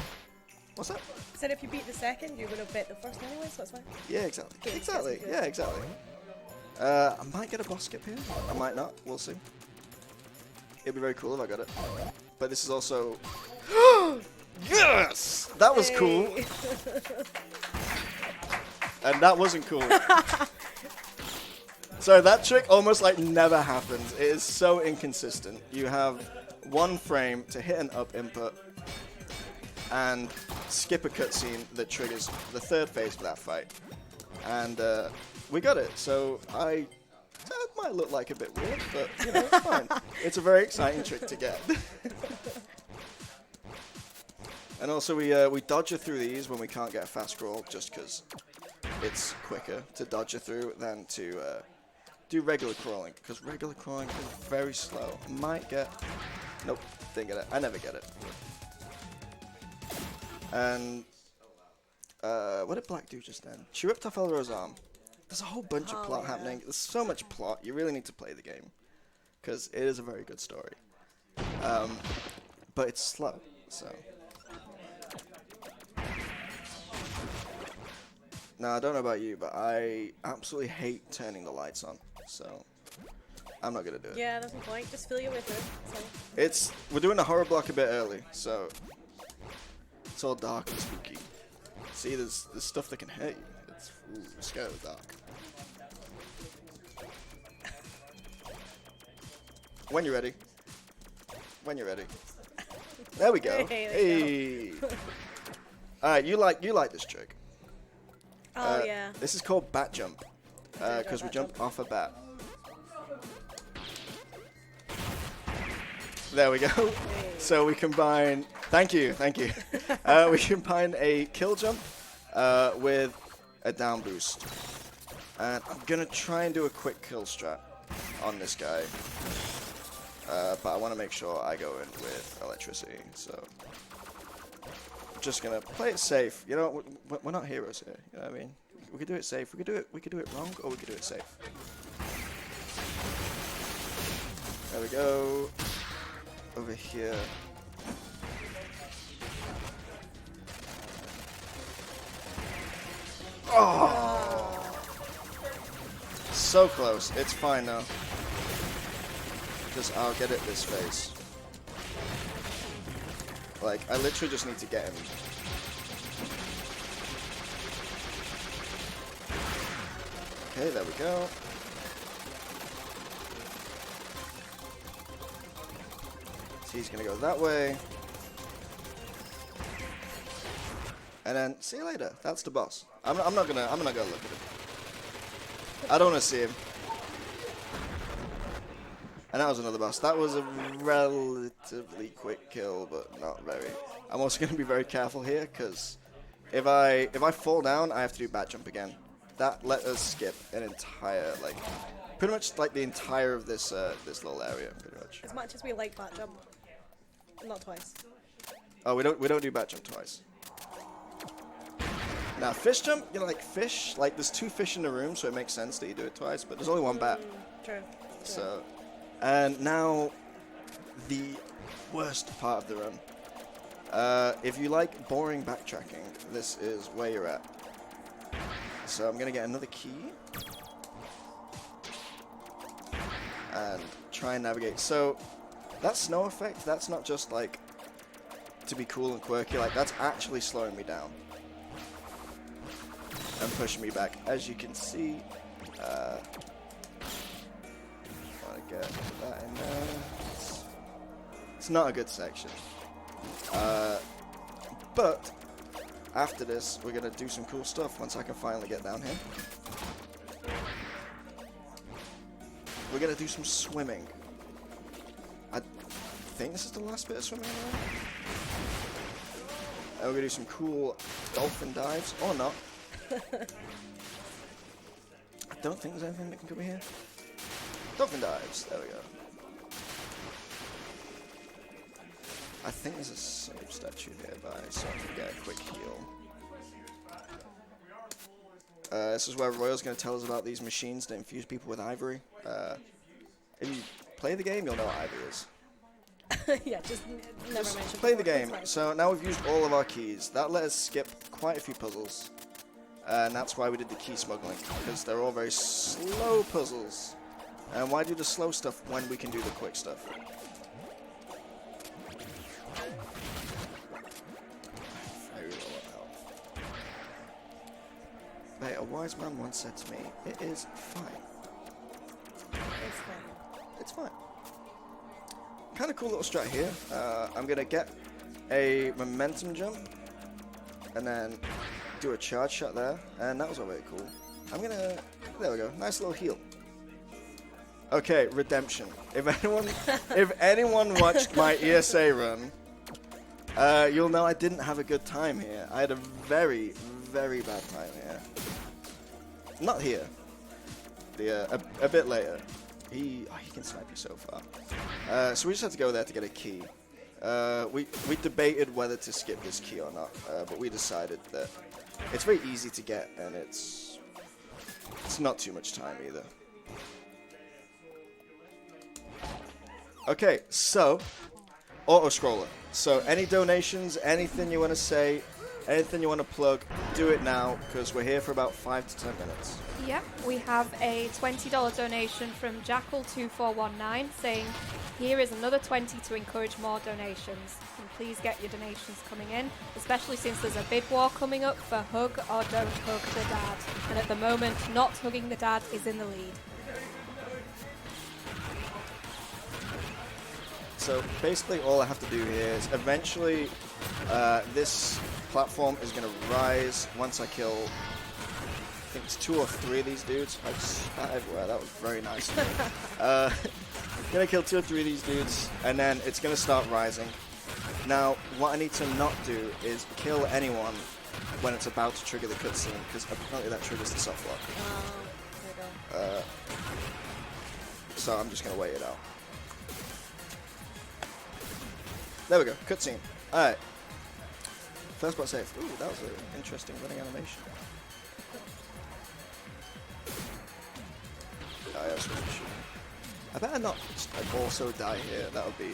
What's that? I said if you beat the second, you would have beat the first anyway, so it's fine. Yeah, exactly. Good, Exactly. good, good. Yeah, exactly. I might get a boss skip here. I might not. We'll see. It'd be very cool if I got it. But this is also... Yes! That was cool. Hey. And that wasn't cool. So that trick almost like never happens. It is so inconsistent. You have one frame to hit an up input and skip a cutscene that triggers the third phase of that fight. And we got it. So that might look like a bit weird, but you know, it's fine. It's a very exciting trick to get. And also we dodge through these when we can't get a fast scroll, just because it's quicker to dodge through than to do regular crawling, because regular crawling is very slow. Might get... Nope, didn't get it. I never get it. And what did Black do just then? She ripped off Elro's arm. There's a whole bunch of plot happening. There's so much plot. You really need to play the game, because it is a very good story. But it's slow, so... Now, I don't know about you, but I absolutely hate turning the lights on, so I'm not going to do it. Yeah, there's no point. Just feel your way through. So. We're doing the horror block a bit early, so it's all dark and spooky. See, there's stuff that can hurt you. It's scary of the dark. When you're ready. When you're ready. There we go. Hey. Alright, you like this trick. Oh, yeah. This is called bat jump, because we jump off a bat. There we go. Hey. So we combine... Thank you. We combine a kill jump with a down boost. And I'm going to try and do a quick kill strat on this guy. But I want to make sure I go in with electricity, so... Just gonna play it safe. You know, we're not heroes here. You know what I mean? We could do it safe. We could do it wrong, or we could do it safe. There we go. Over here. Oh! So close. It's fine now. Just I'll get it this phase. Like, I literally just need to get him. Okay, there we go. So he's gonna go that way. And then, see you later. That's the boss. I'm not gonna look at him. I don't wanna see him. And that was another boss. That was a relatively quick kill, but not very. I'm also going to be very careful here, because if I fall down, I have to do bat jump again. That let us skip an entire, like, pretty much like the entire of this this little area, pretty much. As much as we like bat jump, not twice. Oh, we don't do bat jump twice. Now fish jump, you know, like fish, like there's two fish in the room, so it makes sense that you do it twice. But there's only one bat. True. So. And now, the worst part of the run. If you like boring backtracking, this is where you're at. So I'm gonna get another key. And try and navigate. So, that snow effect, that's not just like, to be cool and quirky, like that's actually slowing me down. And pushing me back. As you can see, get that in there. It's not a good section. But after this, we're gonna do some cool stuff once I can finally get down here. We're gonna do some swimming. I think this is the last bit of swimming. And we're gonna do some cool dolphin dives, or not. I don't think there's anything that can come here. Dolphin dives, there we go. I think there's a save statue nearby, so I can get a quick heal. This is where Royal's going to tell us about these machines that infuse people with ivory. if you play the game, you'll know what Ivy is. Yeah, just never Just mention. play the before. game. It's fine. So now we've used all of our keys. That let us skip quite a few puzzles. And that's why we did the key smuggling, because they're all very slow puzzles. And why do the slow stuff when we can do the quick stuff? Very low on health. Hey, a wise man once said to me, it is fine. It's fine. It's fine. Kind of cool little strat here. I'm going to get a momentum jump and then do a charge shot there, and that was all very cool. I'm going to, there we go, nice little heal. Okay, redemption. If anyone watched my ESA run, you'll know I didn't have a good time here. I had a very, very bad time here. Not here. A bit later. He can snipe you so far. So we just had to go there to get a key. We debated whether to skip this key or not, but we decided that it's very easy to get, and it's not too much time either. Okay, so auto-scroller. So any donations, anything you want to say, anything you want to plug, do it now, because we're here for about 5 to 10 minutes. Yep, we have a $20 donation from Jackal2419 saying, here is another 20 to encourage more donations. And please get your donations coming in, especially since there's a bid war coming up for hug or don't hug the dad. And at the moment, not hugging the dad is in the lead. So basically all I have to do here is eventually this platform is going to rise once I kill, I think it's 2 or 3 of these dudes. I just spat everywhere, that was very nice. Going to kill 2 or 3 of these dudes, and then it's going to start rising. Now, what I need to not do is kill anyone when it's about to trigger the cutscene, because apparently that triggers the soft lock. There you go. So I'm just going to wait it out. There we go, cutscene. Alright. First bot safe. Ooh, that was an interesting running animation. Oh, yeah, switch machine. I better not also die here. That would be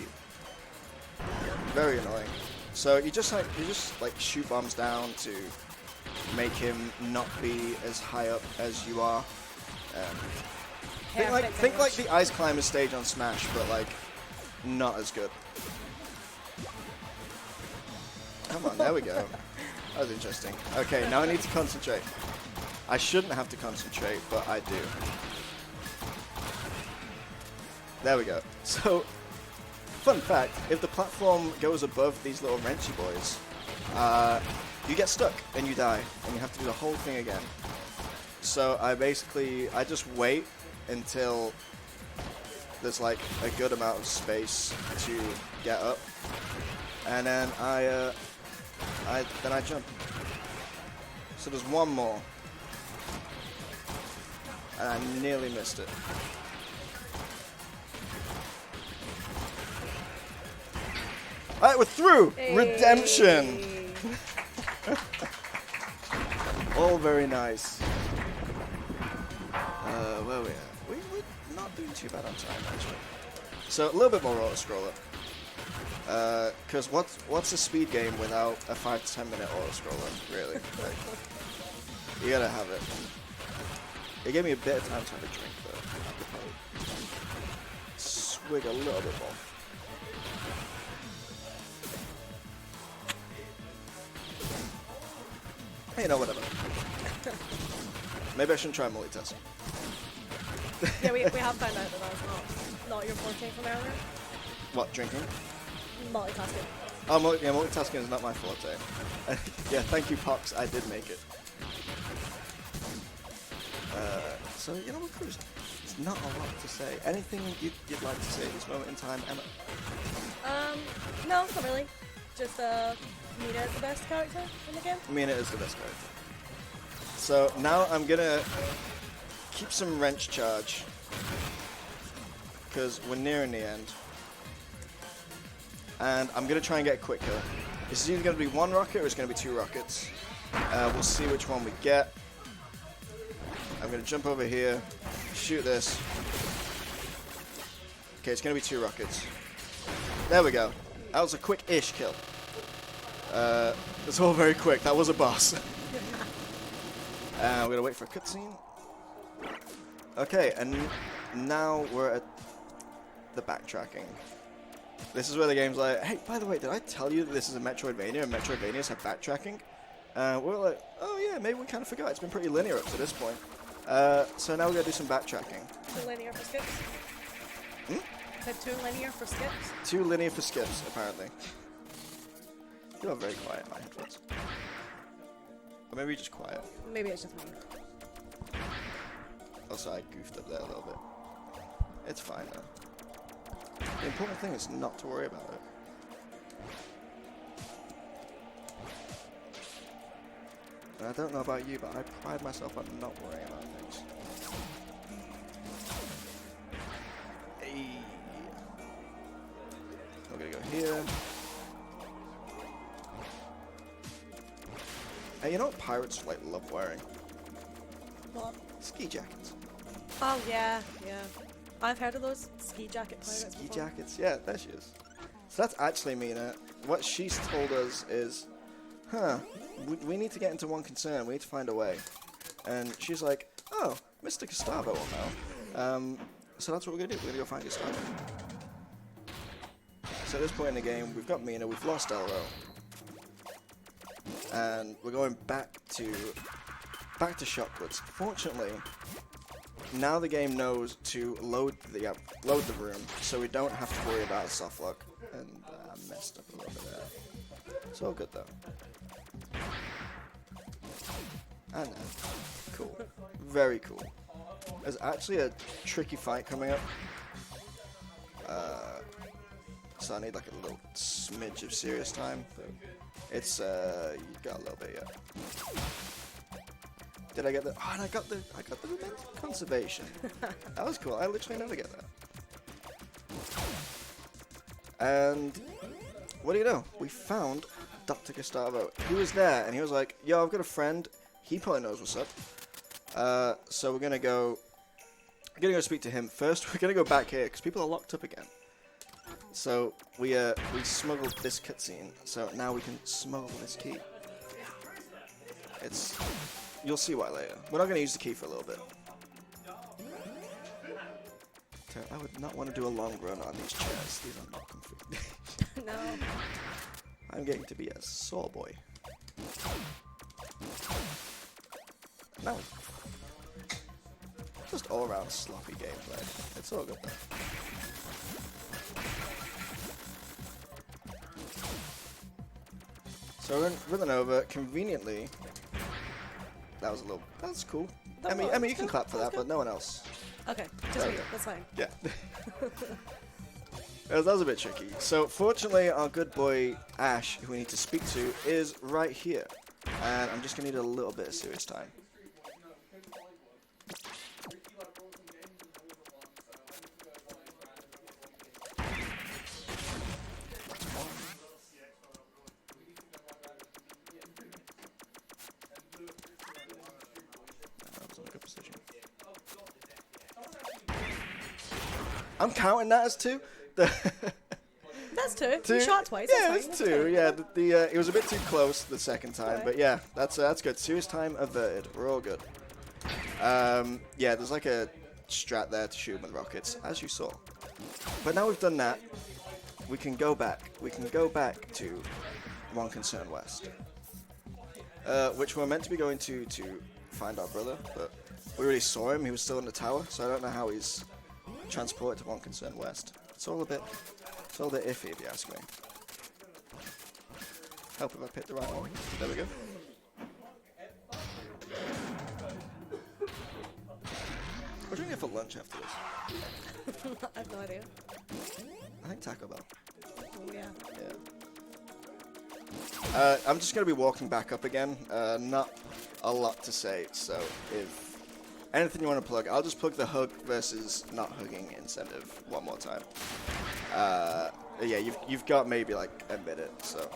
very annoying. So you just shoot bombs down to make him not be as high up as you are. Think like the Ice Climber stage on Smash, but like not as good. Come on, there we go. That was interesting. Okay, now I need to concentrate. I shouldn't have to concentrate, but I do. There we go. So, fun fact, if the platform goes above these little wrenchy boys, you get stuck and you die, and you have to do the whole thing again. So I just wait until there's like a good amount of space to get up, and then I jump. So there's one more, and I nearly missed it. Alright, we're through! Hey. Redemption! All very nice. Where are we at? We're not doing too bad on time, actually. So, a little bit more auto-scroller. Because what's a speed game without a 5 to 10 minute auto-scroller, really? Like, you gotta have it. It gave me a bit of time to have a drink, though. I could probably swig a little bit more. You know, whatever. Maybe I shouldn't try multitasking. Yeah, we have found out that that's not your forte from earlier. What, drinking? Multitasking. Oh, multitasking is not my forte. Yeah, thank you, Pox. I did make it. So, you know, we're cruising. There's not a lot to say. Anything you'd like to say at this moment in time, Emma? No, not really. Just, Mina is the best character in the game. Mina is the best character. So, now I'm gonna keep some wrench charge. Because we're nearing the end. And I'm gonna try and get quicker. This is either gonna be 1 rocket or it's gonna be 2 rockets. We'll see which one we get. I'm gonna jump over here, shoot this. Okay, it's gonna be 2 rockets. There we go. That was a quick-ish kill. It's all very quick. That was a boss. We're gonna wait for a cutscene. Okay, and now we're at the backtracking. This is where the game's like, hey, by the way, did I tell you that this is a Metroidvania and Metroidvanias have backtracking? We're like, oh yeah, maybe we kind of forgot. It's been pretty linear up to this point. So now we're gonna do some backtracking. 2 linear for skips. Said 2 linear for skips. 2 linear for skips, apparently. You are very quiet in my headphones. Or maybe just quiet. Maybe it's just me. Also, I goofed up there a little bit. It's fine though. The important thing is not to worry about it. And I don't know about you, but I pride myself on not worrying about things. Hey. We're gonna go here. Hey, you know what pirates like love wearing? What? Ski jackets. Oh yeah, yeah. I've heard of those ski jacket pirates Ski before. jackets, yeah, there she is. So that's actually Mina. What she's told us is, we need to get into one concern. We need to find a way. And she's like, oh, Mr. Gustavo will know. So that's what we're gonna do. We're gonna go find Gustavo. So at this point in the game, we've got Mina, we've lost Elro, and we're going back to Shopwoods. Fortunately, now the game knows to load the room, so we don't have to worry about a soft lock. And I messed up a little bit there. It's all good though. I know. Cool. Very cool. There's actually a tricky fight coming up. So I need like a little smidge of serious time. But it's you got a little bit yet. Did I get the? Oh, and I got the momentum conservation. That was cool. I literally never get that. And what do you know? We found Dr. Gustavo. He was there, and he was like, "Yo, I've got a friend. He probably knows what's up." So we're gonna go speak to him first. We're gonna go back here because people are locked up again. So we smuggled this cutscene. So now we can smuggle this key. You'll see why later. We're not gonna use the key for a little bit. So I would not want to do a long run on these chairs. These are not comfy. No. I'm getting to be a sore boy. No. Just all around sloppy gameplay. It's all good though. So we're running over conveniently. That's cool. Emmy, you can clap for that, but no one else. Okay, There just we me. go. That's fine. Yeah. That was a bit tricky. So fortunately, our good boy Ash, who we need to speak to, is right here. And I'm just gonna need a little bit of serious time. That was in a good position. I'm counting that as 2. That's 2. Two. You shot twice. Yeah, that's it's fine. 2. Yeah, it was a bit too close the second time, Alright. but yeah, that's good. Serious time averted. We're all good. Yeah, there's like a strat there to shoot with rockets, as you saw. But now we've done that, we can go back. We can go back to One Concern West, which we're meant to be going to find our brother, but we already saw him. He was still in the tower, so I don't know how he's transported to One Concern West. It's all a bit iffy, if you ask me. Help if I pick the right one. There we go. What are we doing for lunch after this? I have no idea. I think Taco Bell. Oh, yeah. Yeah. I'm just going to be walking back up again. Not a lot to say, so if anything you want to plug, I'll just plug the hug versus not hugging incentive one more time. Yeah, you've got maybe like a minute, so.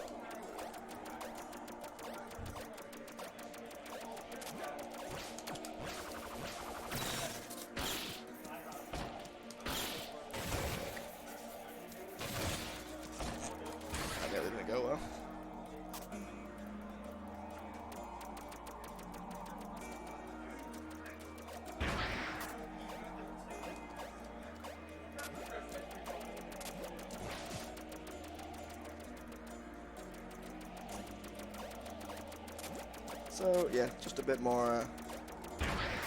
So yeah, just a bit more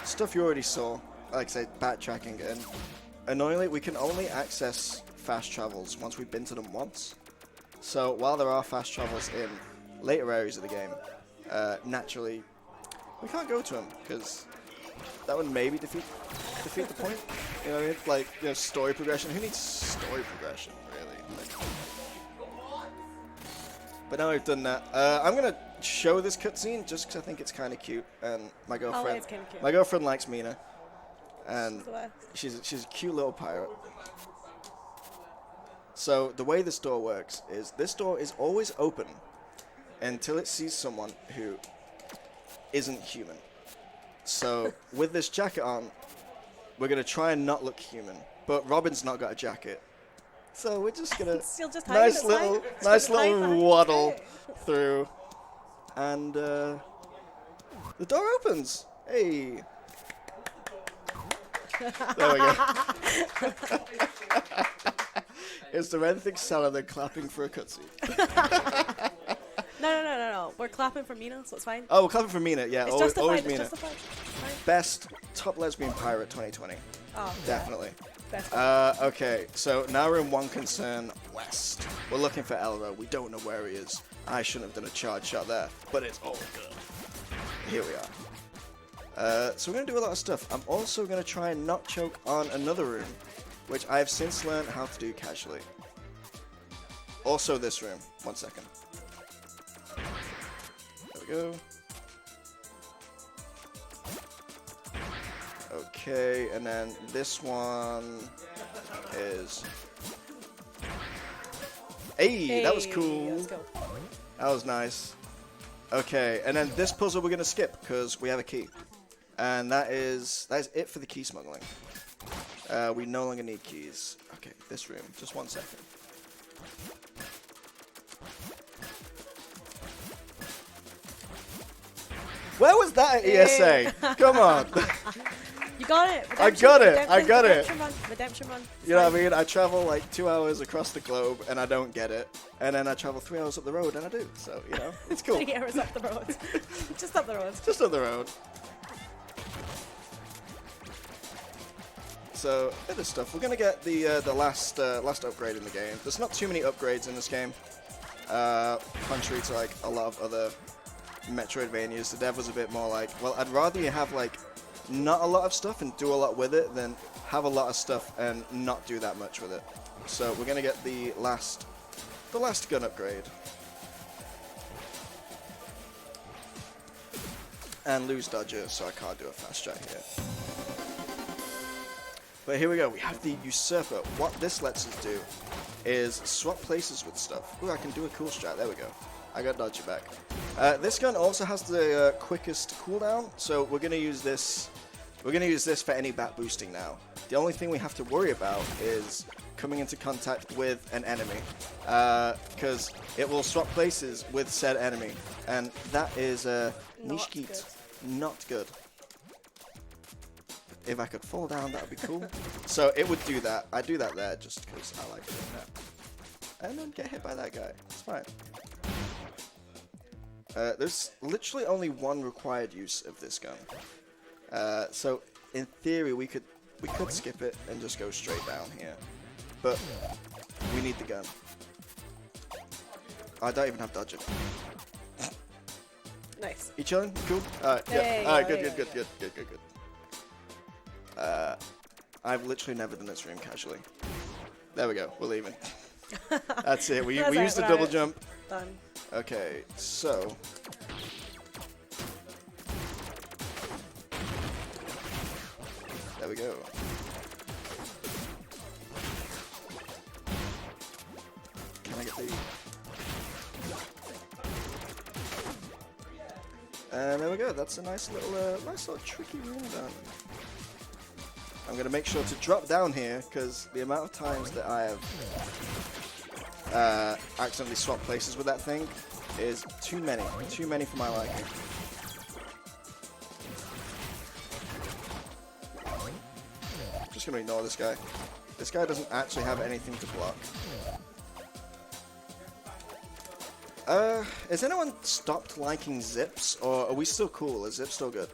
stuff you already saw. Like I said, backtracking, and annoyingly, we can only access fast travels once we've been to them once. So while there are fast travels in later areas of the game, naturally, we can't go to them because that would maybe defeat the point. You know what I mean? Like, you know, story progression. Who needs story progression, really? Like, but now we've done that, I'm gonna show this cutscene just because I think it's kind of cute, and my girlfriend, it's kinda cute. my girlfriend likes Mina, and She's the best. she's a cute little pirate. So the way this door works is this door is always open until it sees someone who isn't human. So with this jacket on, we're gonna try and not look human, but Robin's not got a jacket. So we're just gonna She'll just hide, it's fine. nice She'll hide little behind- waddle Hey. through, and the door opens. Hey, there we go. Is there anything sadder than clapping for a cutscene? No. We're clapping for Mina, so it's fine. Oh, we're clapping for Mina. Yeah, It's always, justified. always It's Mina. justified. Fine. Best top lesbian pirate 2020. Oh, Definitely. best. Okay, so now we're in One Concern West. We're looking for Elro. We don't know where he is. I shouldn't have done a charge shot there, but it's all good. Here we are. So we're going to do a lot of stuff. I'm also going to try and not choke on another room, which I have since learned how to do casually. Also this room. 1 second. There we go. Okay, and then this one is... Hey, that was cool. Let's go. That was nice. Okay, and then this puzzle we're gonna skip because we have a key, and that is it for the key smuggling. We no longer need keys. Okay, this room. Just 1 second. Where was that ESA? Come on. You got it. I got it. I got it. Redemption run. Redemption run. You know what I mean? I travel like 2 hours across the globe and I don't get it. And then I travel 3 hours up the road and I do. So, you know, it's cool. 3 hours up the road. Just up the road. Just up the road. So, bit of stuff. We're gonna get the last upgrade in the game. There's not too many upgrades in this game. Contrary to like a lot of other Metroidvanias, the dev was a bit more like, well, I'd rather you have like not a lot of stuff and do a lot with it than have a lot of stuff and not do that much with it. So we're gonna get the last gun upgrade. And lose dodger, so I can't do a fast strat here. But here we go, we have the Usurper. What this lets us do is swap places with stuff. Ooh, I can do a cool strat, there we go. I got dodger back. This gun also has the quickest cooldown, so we're gonna use this. We're gonna use this for any bat boosting now. The only thing we have to worry about is coming into contact with an enemy, because it will swap places with said enemy, and that is niche geet, not good. If I could fall down, that would be cool. So it would do that. I do that there just because I like doing that, and then get hit by that guy. It's fine. There's literally only one required use of this gun. So in theory we could skip it and just go straight down here. But we need the gun. I don't even have dodging. Nice. You chilling? Cool? Alright, yeah. Alright, good. I've literally never done this room casually. There we go, we're leaving. That's it, we used the double jump. Done. Okay, so there we go. Can I get the... And there we go, that's a nice little tricky room done. I'm gonna make sure to drop down here, because the amount of times that I have accidentally swapped places with that thing is too many for my liking. Just gonna ignore this guy. This guy doesn't actually have anything to block. Has anyone stopped liking zips, or are we still cool? Is zip still good?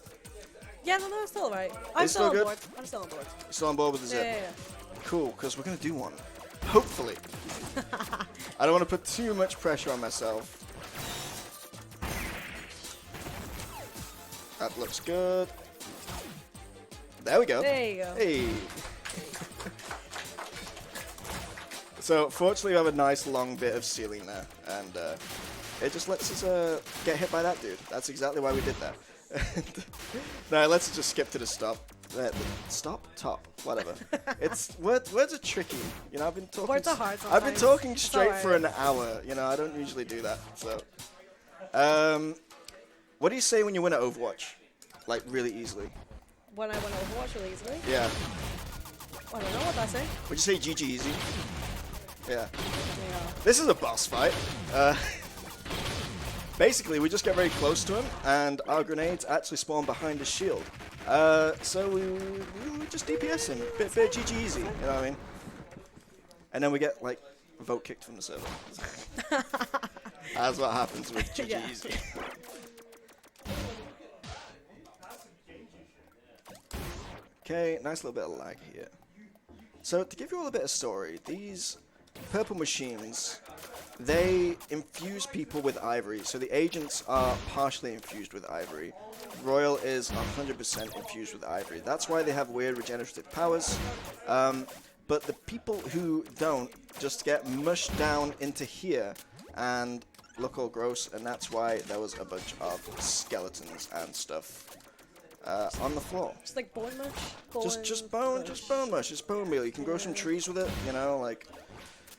Yeah, no, it's still alright. I'm It's still on still good? board. I'm still on board. You still on board with the zip? Yeah. Cool, because we're gonna do one. Hopefully. I don't want to put too much pressure on myself. That looks good. There we go. There you go. Hey. So, fortunately, we have a nice long bit of ceiling there, and it just lets us get hit by that dude. That's exactly why we did that. No, let's just skip to the stop. Stop? Top? Whatever. It's words are tricky. You know, I've been talking. Words are hard I've been sometimes. talking It's straight for alright. an hour. You know, I don't usually do that. So, what do you say when you win at Overwatch? Like really easily. When I went Overwatch really easily. Yeah. I don't know what I say. Would you say GG easy? Yeah. Yeah. This is a boss fight. Basically, we just get very close to him, and our grenades actually spawn behind his shield. So we just DPS him. Bit GG easy, you know what I mean? And then we get, like, vote kicked from the server. That's what happens with GG Yeah. easy. Okay, nice little bit of lag here. So to give you all a bit of story, these purple machines, they infuse people with ivory. So the agents are partially infused with ivory. Royal is 100% infused with ivory. That's why they have weird regenerative powers. But the people who don't just get mushed down into here and look all gross, and that's why there was a bunch of skeletons and stuff on the floor. Just like bone mush. Just bone mush. It's bone meal. You can grow some trees with it, you know, like.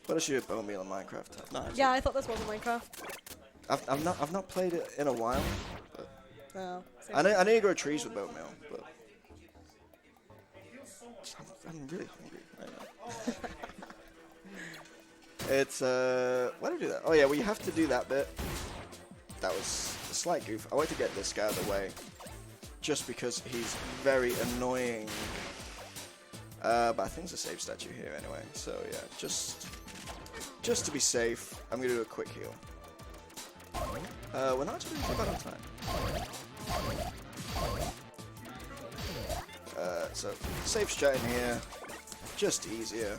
What else you bone meal in Minecraft? No, Yeah, I thought this was a Minecraft. I've not played it in a while. But No. I know you grow trees with bone meal, but I'm really hungry right now. It's why do we do that? Oh yeah, well you have to do that bit. That was a slight goof. I want to get this guy out of the way, just because he's very annoying. But I think there's a safe statue here anyway. So yeah, just to be safe, I'm gonna do a quick heal. We're not actually too bad on time. So safe strat in here, just easier.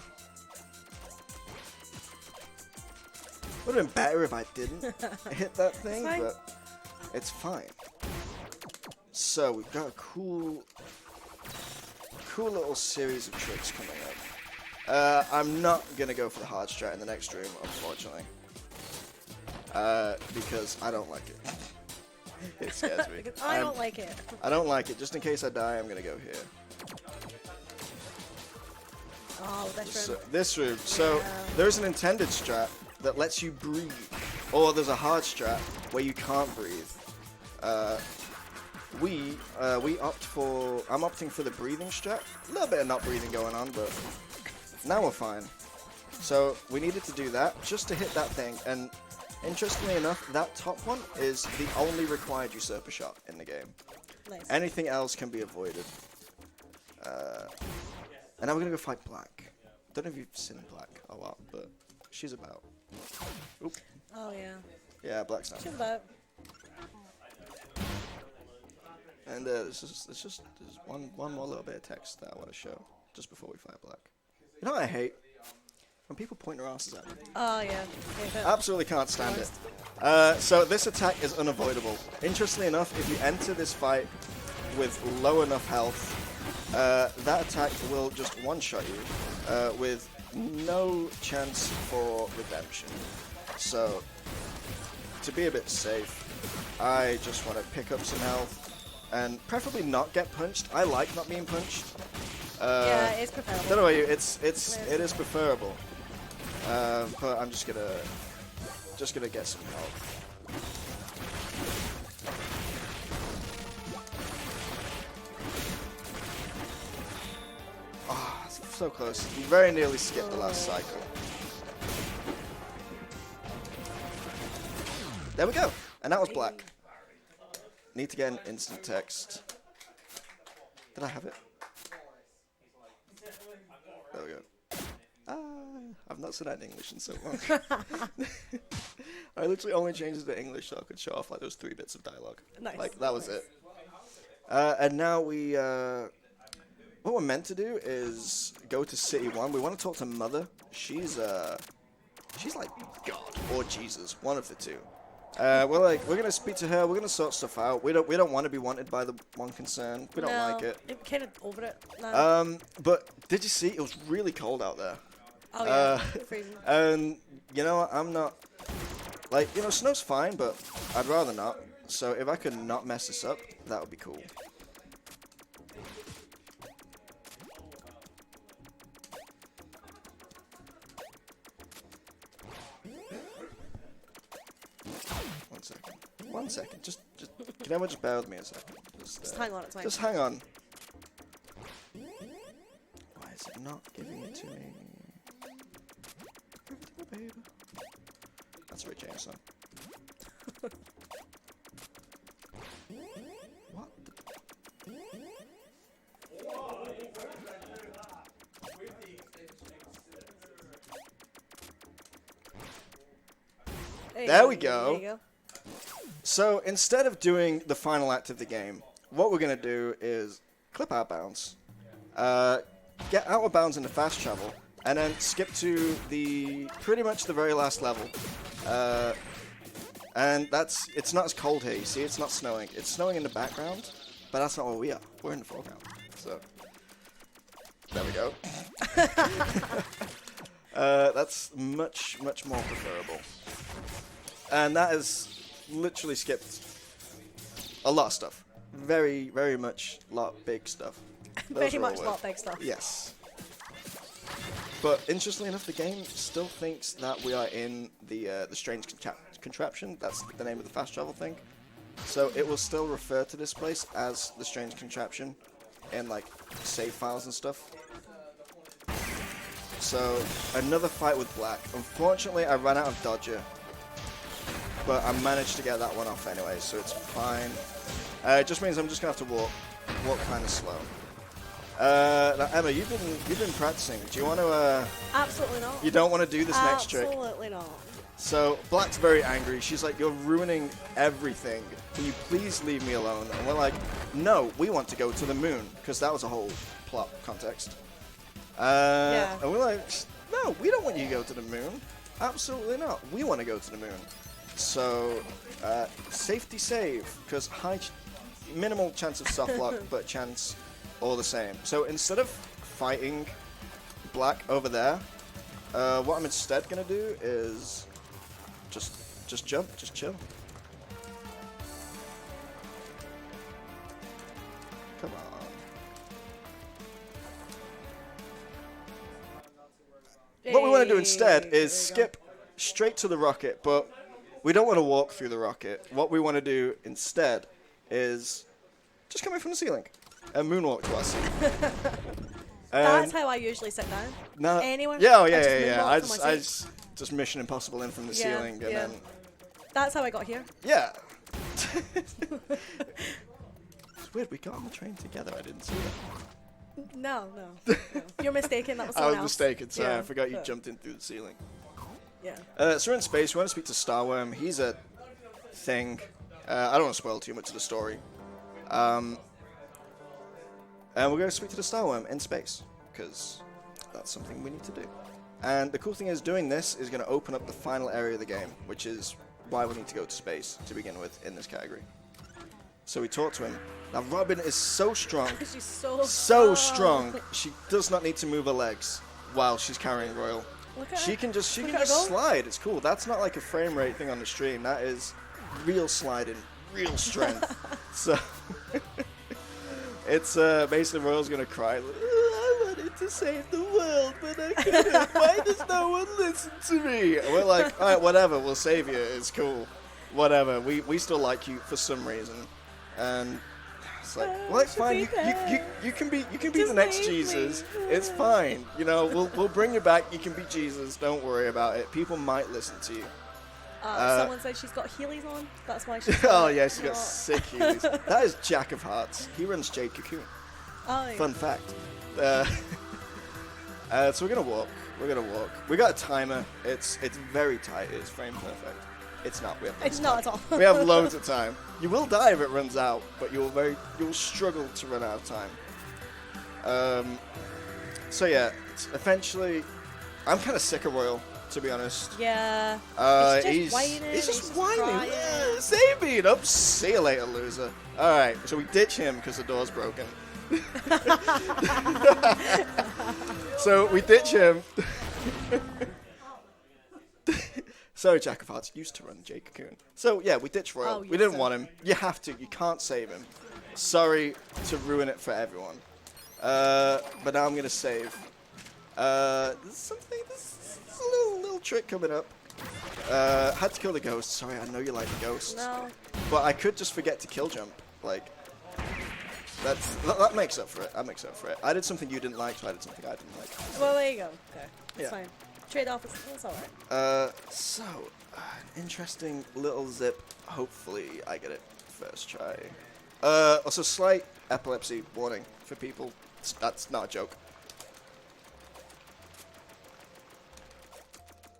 Would have been better if I didn't hit that thing, fine. but it's fine. So we've got a cool little series of tricks coming up. I'm not gonna go for the hard strat in the next room, unfortunately, because I don't like it. It scares me. Because I don't like it. I don't like it. Just in case I die, I'm gonna go here. Oh, that's So, right. this room. So Yeah. there's an intended strat that lets you breathe, or there's a hard strat where you can't breathe. We opt for. I'm opting for the breathing strat. A little bit of not breathing going on, but now we're fine. So we needed to do that just to hit that thing, and interestingly enough, that top one is the only required usurper shot in the game. Nice. Anything else can be avoided. And now we're gonna go fight Black. Don't know if you've seen Black a lot, but she's about. Oop. Oh yeah. Yeah, Black's not. She's about. And there's one more little bit of text that I want to show just before we fight Black. You know what I hate? When people point their asses at me. Oh yeah. Absolutely can't stand it. So this attack is unavoidable. Interestingly enough, if you enter this fight with low enough health, that attack will just one-shot you with no chance for redemption. So, to be a bit safe, I just want to pick up some health and preferably not get punched. I like not being punched. Yeah, it's preferable. Don't know about you. It is preferable. But I'm just gonna get some health. Ah, so close. You very nearly skipped the last cycle. There we go. And that was Black. Need to get an instant text. Did I have it? There we go. I've not said that in English in so long. I literally only changed it to English so I could show off like those 3 bits of dialogue. Nice. Like that was Nice. it. And now we, what we're meant to do is go to City 1. We want to talk to Mother. She's like God or Jesus, one of the two. We're gonna speak to her. We're gonna sort stuff out. We don't want to be wanted by the one concern. We don't like it. I'm kind of over it now. But did you see? It was really cold out there. Oh yeah, freezing. And you know, I'm not like snow's fine, but I'd rather not. So if I could not mess this up, that would be cool. One second. Just can everyone just bear with me a second? Just hang on, it's fine. Just hang on. Why is it not giving it to me? Give it to me, baby. That's Ray James song. What? There we go. There you go. So instead of doing the final act of the game, what we're going to do is clip out bounds, get out of bounds into fast travel, and then skip to pretty much the very last level. And it's not as cold here, you see, it's not snowing. It's snowing in the background, but that's not where we are. We're in the foreground. So, there we go. That's much more preferable. And that is literally skipped a lot of stuff. Very much big stuff. Very much a lot big stuff. Yes. But interestingly enough, the game still thinks that we are in the strange contraption. That's the name of the fast travel thing. So it will still refer to this place as the strange contraption in like save files and stuff. So another fight with Black. Unfortunately, I ran out of Dodger. But I managed to get that one off anyway, so it's fine. It just means I'm just gonna have to walk kind of slow. Now Emma, you've been practicing. Do you want to? Absolutely not. You don't want to do this next trick. Absolutely not. So Black's very angry. She's like, "You're ruining everything. Can you please leave me alone?" And we're like, "No, we want to go to the moon," because that was a whole plot context. Yeah. And we're like, "No, we don't want you to go to the moon. Absolutely not. We want to go to the moon." So, safety save, because minimal chance of soft lock, but chance all the same. So instead of fighting Black over there, what I'm instead gonna do is just jump, just chill. Come on. What we want to do instead is skip straight to the rocket, but we don't want to walk through the rocket. What we want to do instead is just come in from the ceiling and moonwalk to our seat. That's how I usually sit down. No, Anywhere. Yeah, oh, I yeah, just yeah, yeah. moonwalk I to my just seat. just Mission Impossible in from the Yeah, ceiling, and yeah. then That's how I got here. yeah. It's weird. We got on the train together. I didn't see that. No. You're mistaken. That was I someone was else. mistaken. Sorry, Yeah, I forgot you but- jumped in through the ceiling. Yeah. So we're in space. We want to speak to Starworm. He's a thing. I don't want to spoil too much of the story. And we're going to speak to the Starworm in space, because that's something we need to do. And the cool thing is, doing this is going to open up the final area of the game, which is why we need to go to space to begin with in this category. So we talk to him. Now Robin is so strong. She's so strong. She does not need to move her legs while she's carrying Royal. Look at She her. can just Look at her go. slide. It's cool. That's not like a frame rate thing on the stream. That is real sliding, real strength. So it's basically Royal's gonna cry. I wanted to save the world, but I couldn't. Why does no one listen to me? And we're like, all right, whatever. We'll save you. It's cool. Whatever. We still like you for some reason, and it's like, well, it's fine. You can be the Just next leave me. Jesus. It's fine. You know, we'll bring you back. You can be Jesus. Don't worry about it. People might listen to you. Someone said she's got Heelys on. That's why she's. Oh yeah, she's got not- sick Heelys. That is Jack of Hearts. He runs Jade Cocoon. Oh, yeah. Fun fact. So we're gonna walk. We got a timer. It's very tight. It's frame perfect. It's not. We have It's not at all. we have loads of time. You will die if it runs out, but you'll struggle to run out of time. So yeah, eventually, I'm kind of sick of Royal, to be honest. Yeah. He's He's just whining. crying. Yeah, save me up. See you later, loser. All right, so we ditch him because the door's broken. So we ditch him. Sorry, Jack of Hearts used to run Jake Cocoon. So yeah, we ditch Royal. Oh, we yes, didn't sir. want him. You have to. You can't save him. Sorry to ruin it for everyone. But now I'm gonna save. There's something. There's a little trick coming up. Had to kill the ghost. Sorry, I know you like the ghost. No. But I could just forget to kill jump. Like that makes up for it. That makes up for it. I did something you didn't like, so I did something I didn't like. Well, there you go. Okay. It's Yeah. fine. Trade off. It's alright. So, interesting little zip. Hopefully, I get it first try. Also, slight epilepsy warning for people. That's not a joke.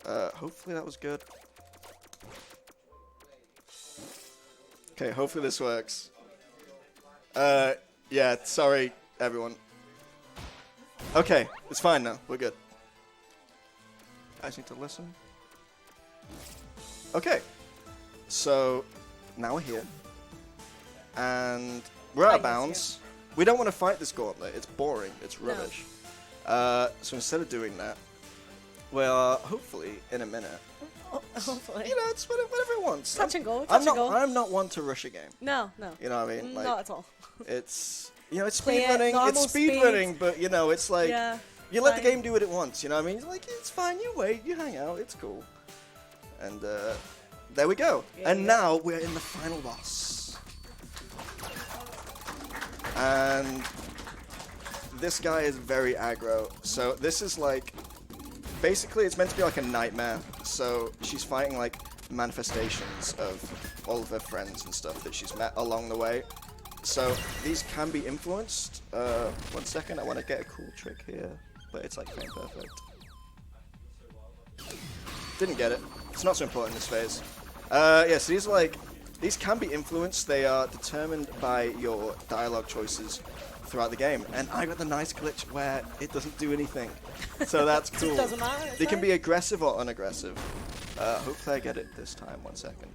Hopefully that was good. Okay, hopefully this works. Yeah, sorry, everyone. Okay, it's fine now. We're good. I just need to listen. Okay, so now we're here, and we're out of bounds. We don't want to fight this gauntlet. It's boring. It's rubbish. So instead of doing that, well, hopefully in a minute, Hopefully. you know, it's whatever it wants. Touch and go. I'm Touch and go. I'm not one to rush a game. No. You know what I mean? Like, Not at all. it's it's Play it speedrunning. normal It's speedrunning, but it's like Yeah. you let the fine. game do what it wants. You know what I mean? It's like it's fine. You wait. You hang out. It's cool. And there we go. Yeah, and yeah. now we're in the final boss. And this guy is very aggro. So this is like, basically it's meant to be like a nightmare. So she's fighting like manifestations of all of her friends and stuff that she's met along the way. So these can be influenced. 1 second, I want to get a cool trick here, but it's like frame perfect. Didn't get it. It's not so important in this phase. Yeah, so these can be influenced. They are determined by your dialogue choices throughout the game. And I got the nice glitch where it doesn't do anything. So that's cool. It doesn't matter. It's They can fine. be aggressive or unaggressive. Hopefully I get it this time. 1 second.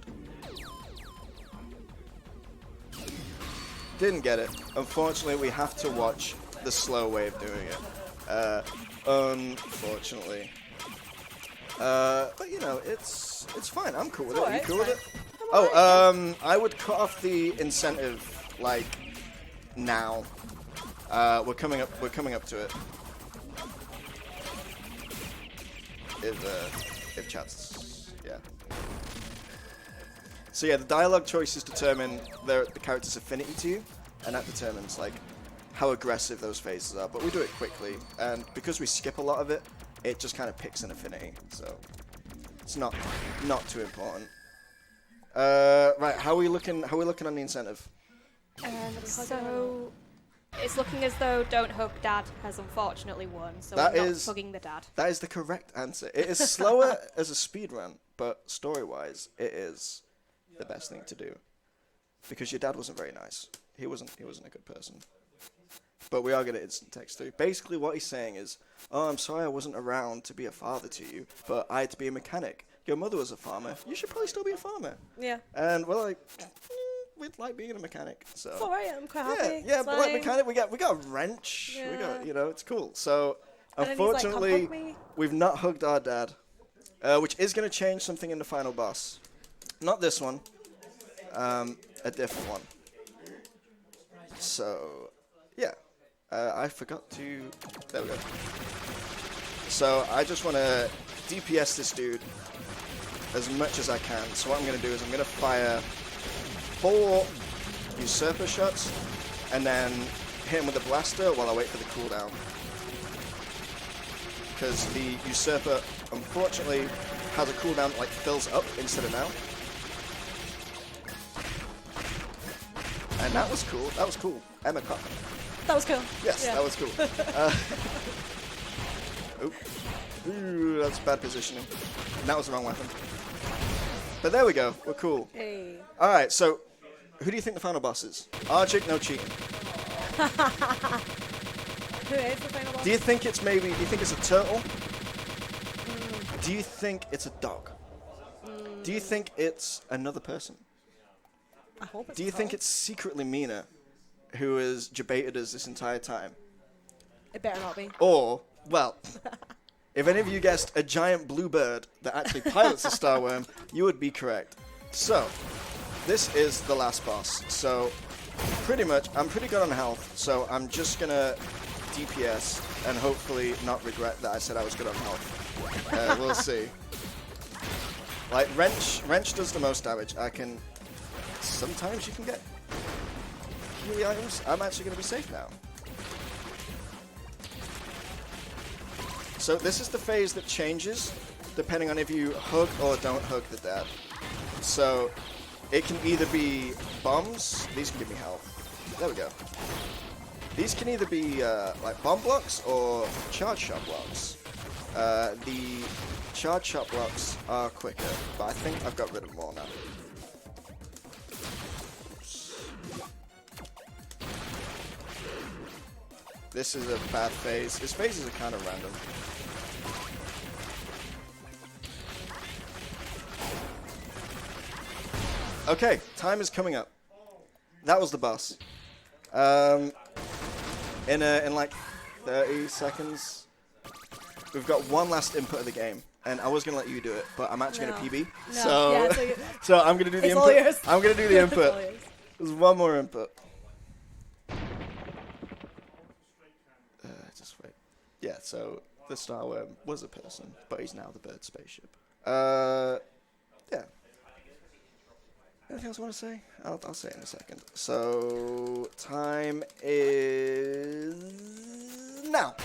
Didn't get it. Unfortunately, we have to watch the slow way of doing it. Unfortunately. But it's fine. I'm cool with it. Are you alright, cool with it's it? fine. Oh, I would cut off the incentive like now. We're coming up to it. If chat's So yeah, the dialogue choices determine the character's affinity to you, and that determines like how aggressive those phases are. But we do it quickly, and because we skip a lot of it, it just kind of picks an affinity. So it's not too important. Right, how are we looking? How are we looking on the incentive? So it's looking as though Don't Hug Dad has unfortunately won, so That we're not is- hugging the dad. That is the correct answer. It is slower as a speedrun, but story-wise, it is the best thing to do. Because your dad wasn't very nice. He wasn't a good person. But we are going to instant text through. Basically, what he's saying is, "Oh, I'm sorry I wasn't around to be a father to you, but I had to be a mechanic. Your mother was a farmer. You should probably still be a farmer." Yeah. And we're like, we'd like being a mechanic. So It's alright. I'm quite happy. yeah, It's but like fine. mechanic, we got a wrench. We got, Yeah. it's cool. So And then he's like, "Come unfortunately, hug me." we've not hugged our dad, which is going to change something in the final boss. Not this one, a different one. So yeah, I forgot to. There we go. So I just want to DPS this dude as much as I can. So what I'm going to do is I'm going to fire 4 usurper shots and then hit him with a blaster while I wait for the cooldown. Because the usurper, unfortunately, has a cooldown that like fills up instead of now. And that was cool. That was cool. Emma caught. That was cool. Yes, Yeah. that was cool. Ooh, that's bad positioning. And that was the wrong weapon. But there we go. We're cool. Hey. All right, so who do you think the final boss is? Arctic, no cheating. Who is the final boss? Do you think it's a turtle? Do you think it's a dog? Do you think it's another person? I hope it's Do you think it's secretly Mina, who has debated us this entire time? It better not be. Or, well, if any of you guessed a giant blue bird that actually pilots a star worm, you would be correct. So, this is the last boss. So, pretty much, I'm pretty good on health, so I'm just gonna DPS and hopefully not regret that I said I was good on health. We'll see. Like, Wrench does the most damage. Sometimes you can get healy items. I'm actually gonna be safe now. So this is the phase that changes depending on if you hug or don't hug the dad. So it can either be bombs. These can give me health. There we go. These can either be like bomb blocks or charge shot blocks. The charge shot blocks are quicker, but I think I've got rid of them all now. This is a bad phase. His phases are kind of random. Okay, time is coming up. That was the boss. In like 30 seconds, we've got one last input of the game, and I was gonna let you do it, but I'm actually gonna PB. No. So, Yeah, so I'm gonna do the It's all input. yours. I'm gonna do the It's all input. yours. There's one more input. Just wait. Yeah, so the star worm was a person, but he's now the bird spaceship. Yeah. Anything else I want to say? I'll say it in a second. So, time is now.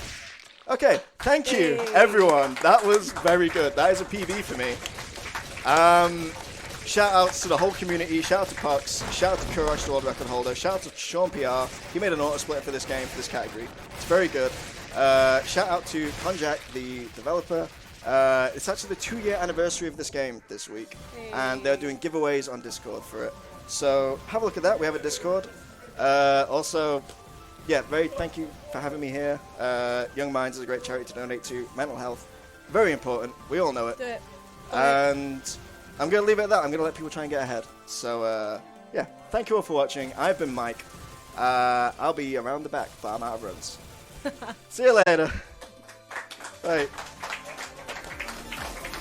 Okay, thank you, Hey. everyone. That was very good. That is a PB for me. Shout outs to the whole community. Shout out to Pucks. Shout out to Kurosh, the world record holder. Shout out to Sean PR. He made an auto split for this game, for this category. It's very good. Shout out to Konjac, the developer. It's actually the 2-year anniversary of this game this week, and they're doing giveaways on Discord for it. So have a look at that. We have a Discord. Also, yeah, thank you for having me here. Young Minds is a great charity to donate to. Mental health, very important. We all know it. Do it. And I'm going to leave it at that. I'm going to let people try and get ahead. So, yeah, thank you all for watching. I've been Mike. I'll be around the back, but I'm out of runs. See you later. Bye.